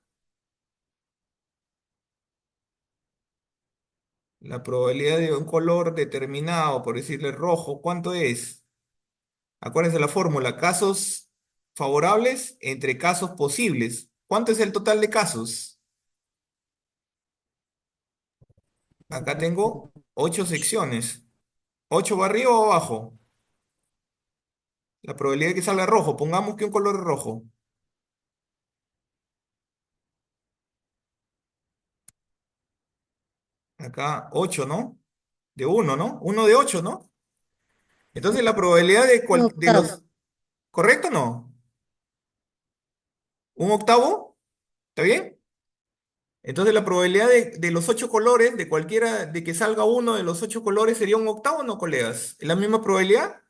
La probabilidad de un color determinado, por decirle rojo, ¿cuánto es? Acuérdense la fórmula, casos favorables entre casos posibles. ¿Cuánto es el total de casos? Acá tengo 8 secciones. ¿8 va arriba o abajo? La probabilidad de que salga rojo, pongamos que un color es rojo. Acá 8, ¿no? De uno, ¿no? Uno de 8, ¿no? Entonces la probabilidad Un de octavo. los... ¿Correcto o no? ¿Un octavo? ¿Está bien? Entonces la probabilidad de los 8 colores, de cualquiera, de que salga uno de los 8 colores sería un octavo, ¿no, colegas? ¿Es la misma probabilidad?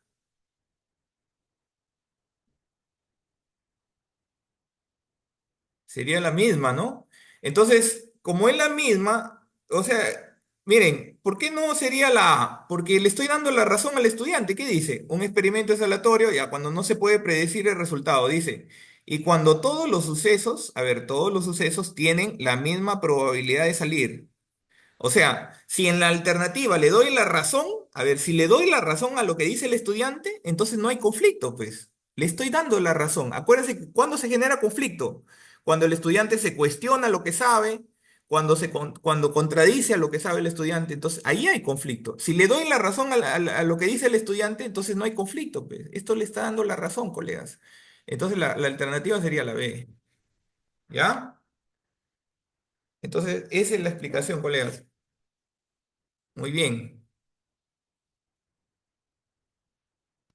Sería la misma, ¿no? Entonces, como es la misma, o sea, miren, ¿por qué no sería la A? Porque le estoy dando la razón al estudiante. ¿Qué dice? Un experimento es aleatorio, ya cuando no se puede predecir el resultado, dice. Y cuando todos los sucesos, a ver, todos los sucesos tienen la misma probabilidad de salir. O sea, si en la alternativa le doy la razón, a ver, si le doy la razón a lo que dice el estudiante, entonces no hay conflicto, pues. Le estoy dando la razón. Acuérdense que cuando se genera conflicto, cuando el estudiante se cuestiona lo que sabe, cuando contradice a lo que sabe el estudiante, entonces ahí hay conflicto. Si le doy la razón a lo que dice el estudiante, entonces no hay conflicto, pues. Esto le está dando la razón, colegas. Entonces la alternativa sería la B. ¿Ya? Entonces, esa es la explicación, colegas. Muy bien.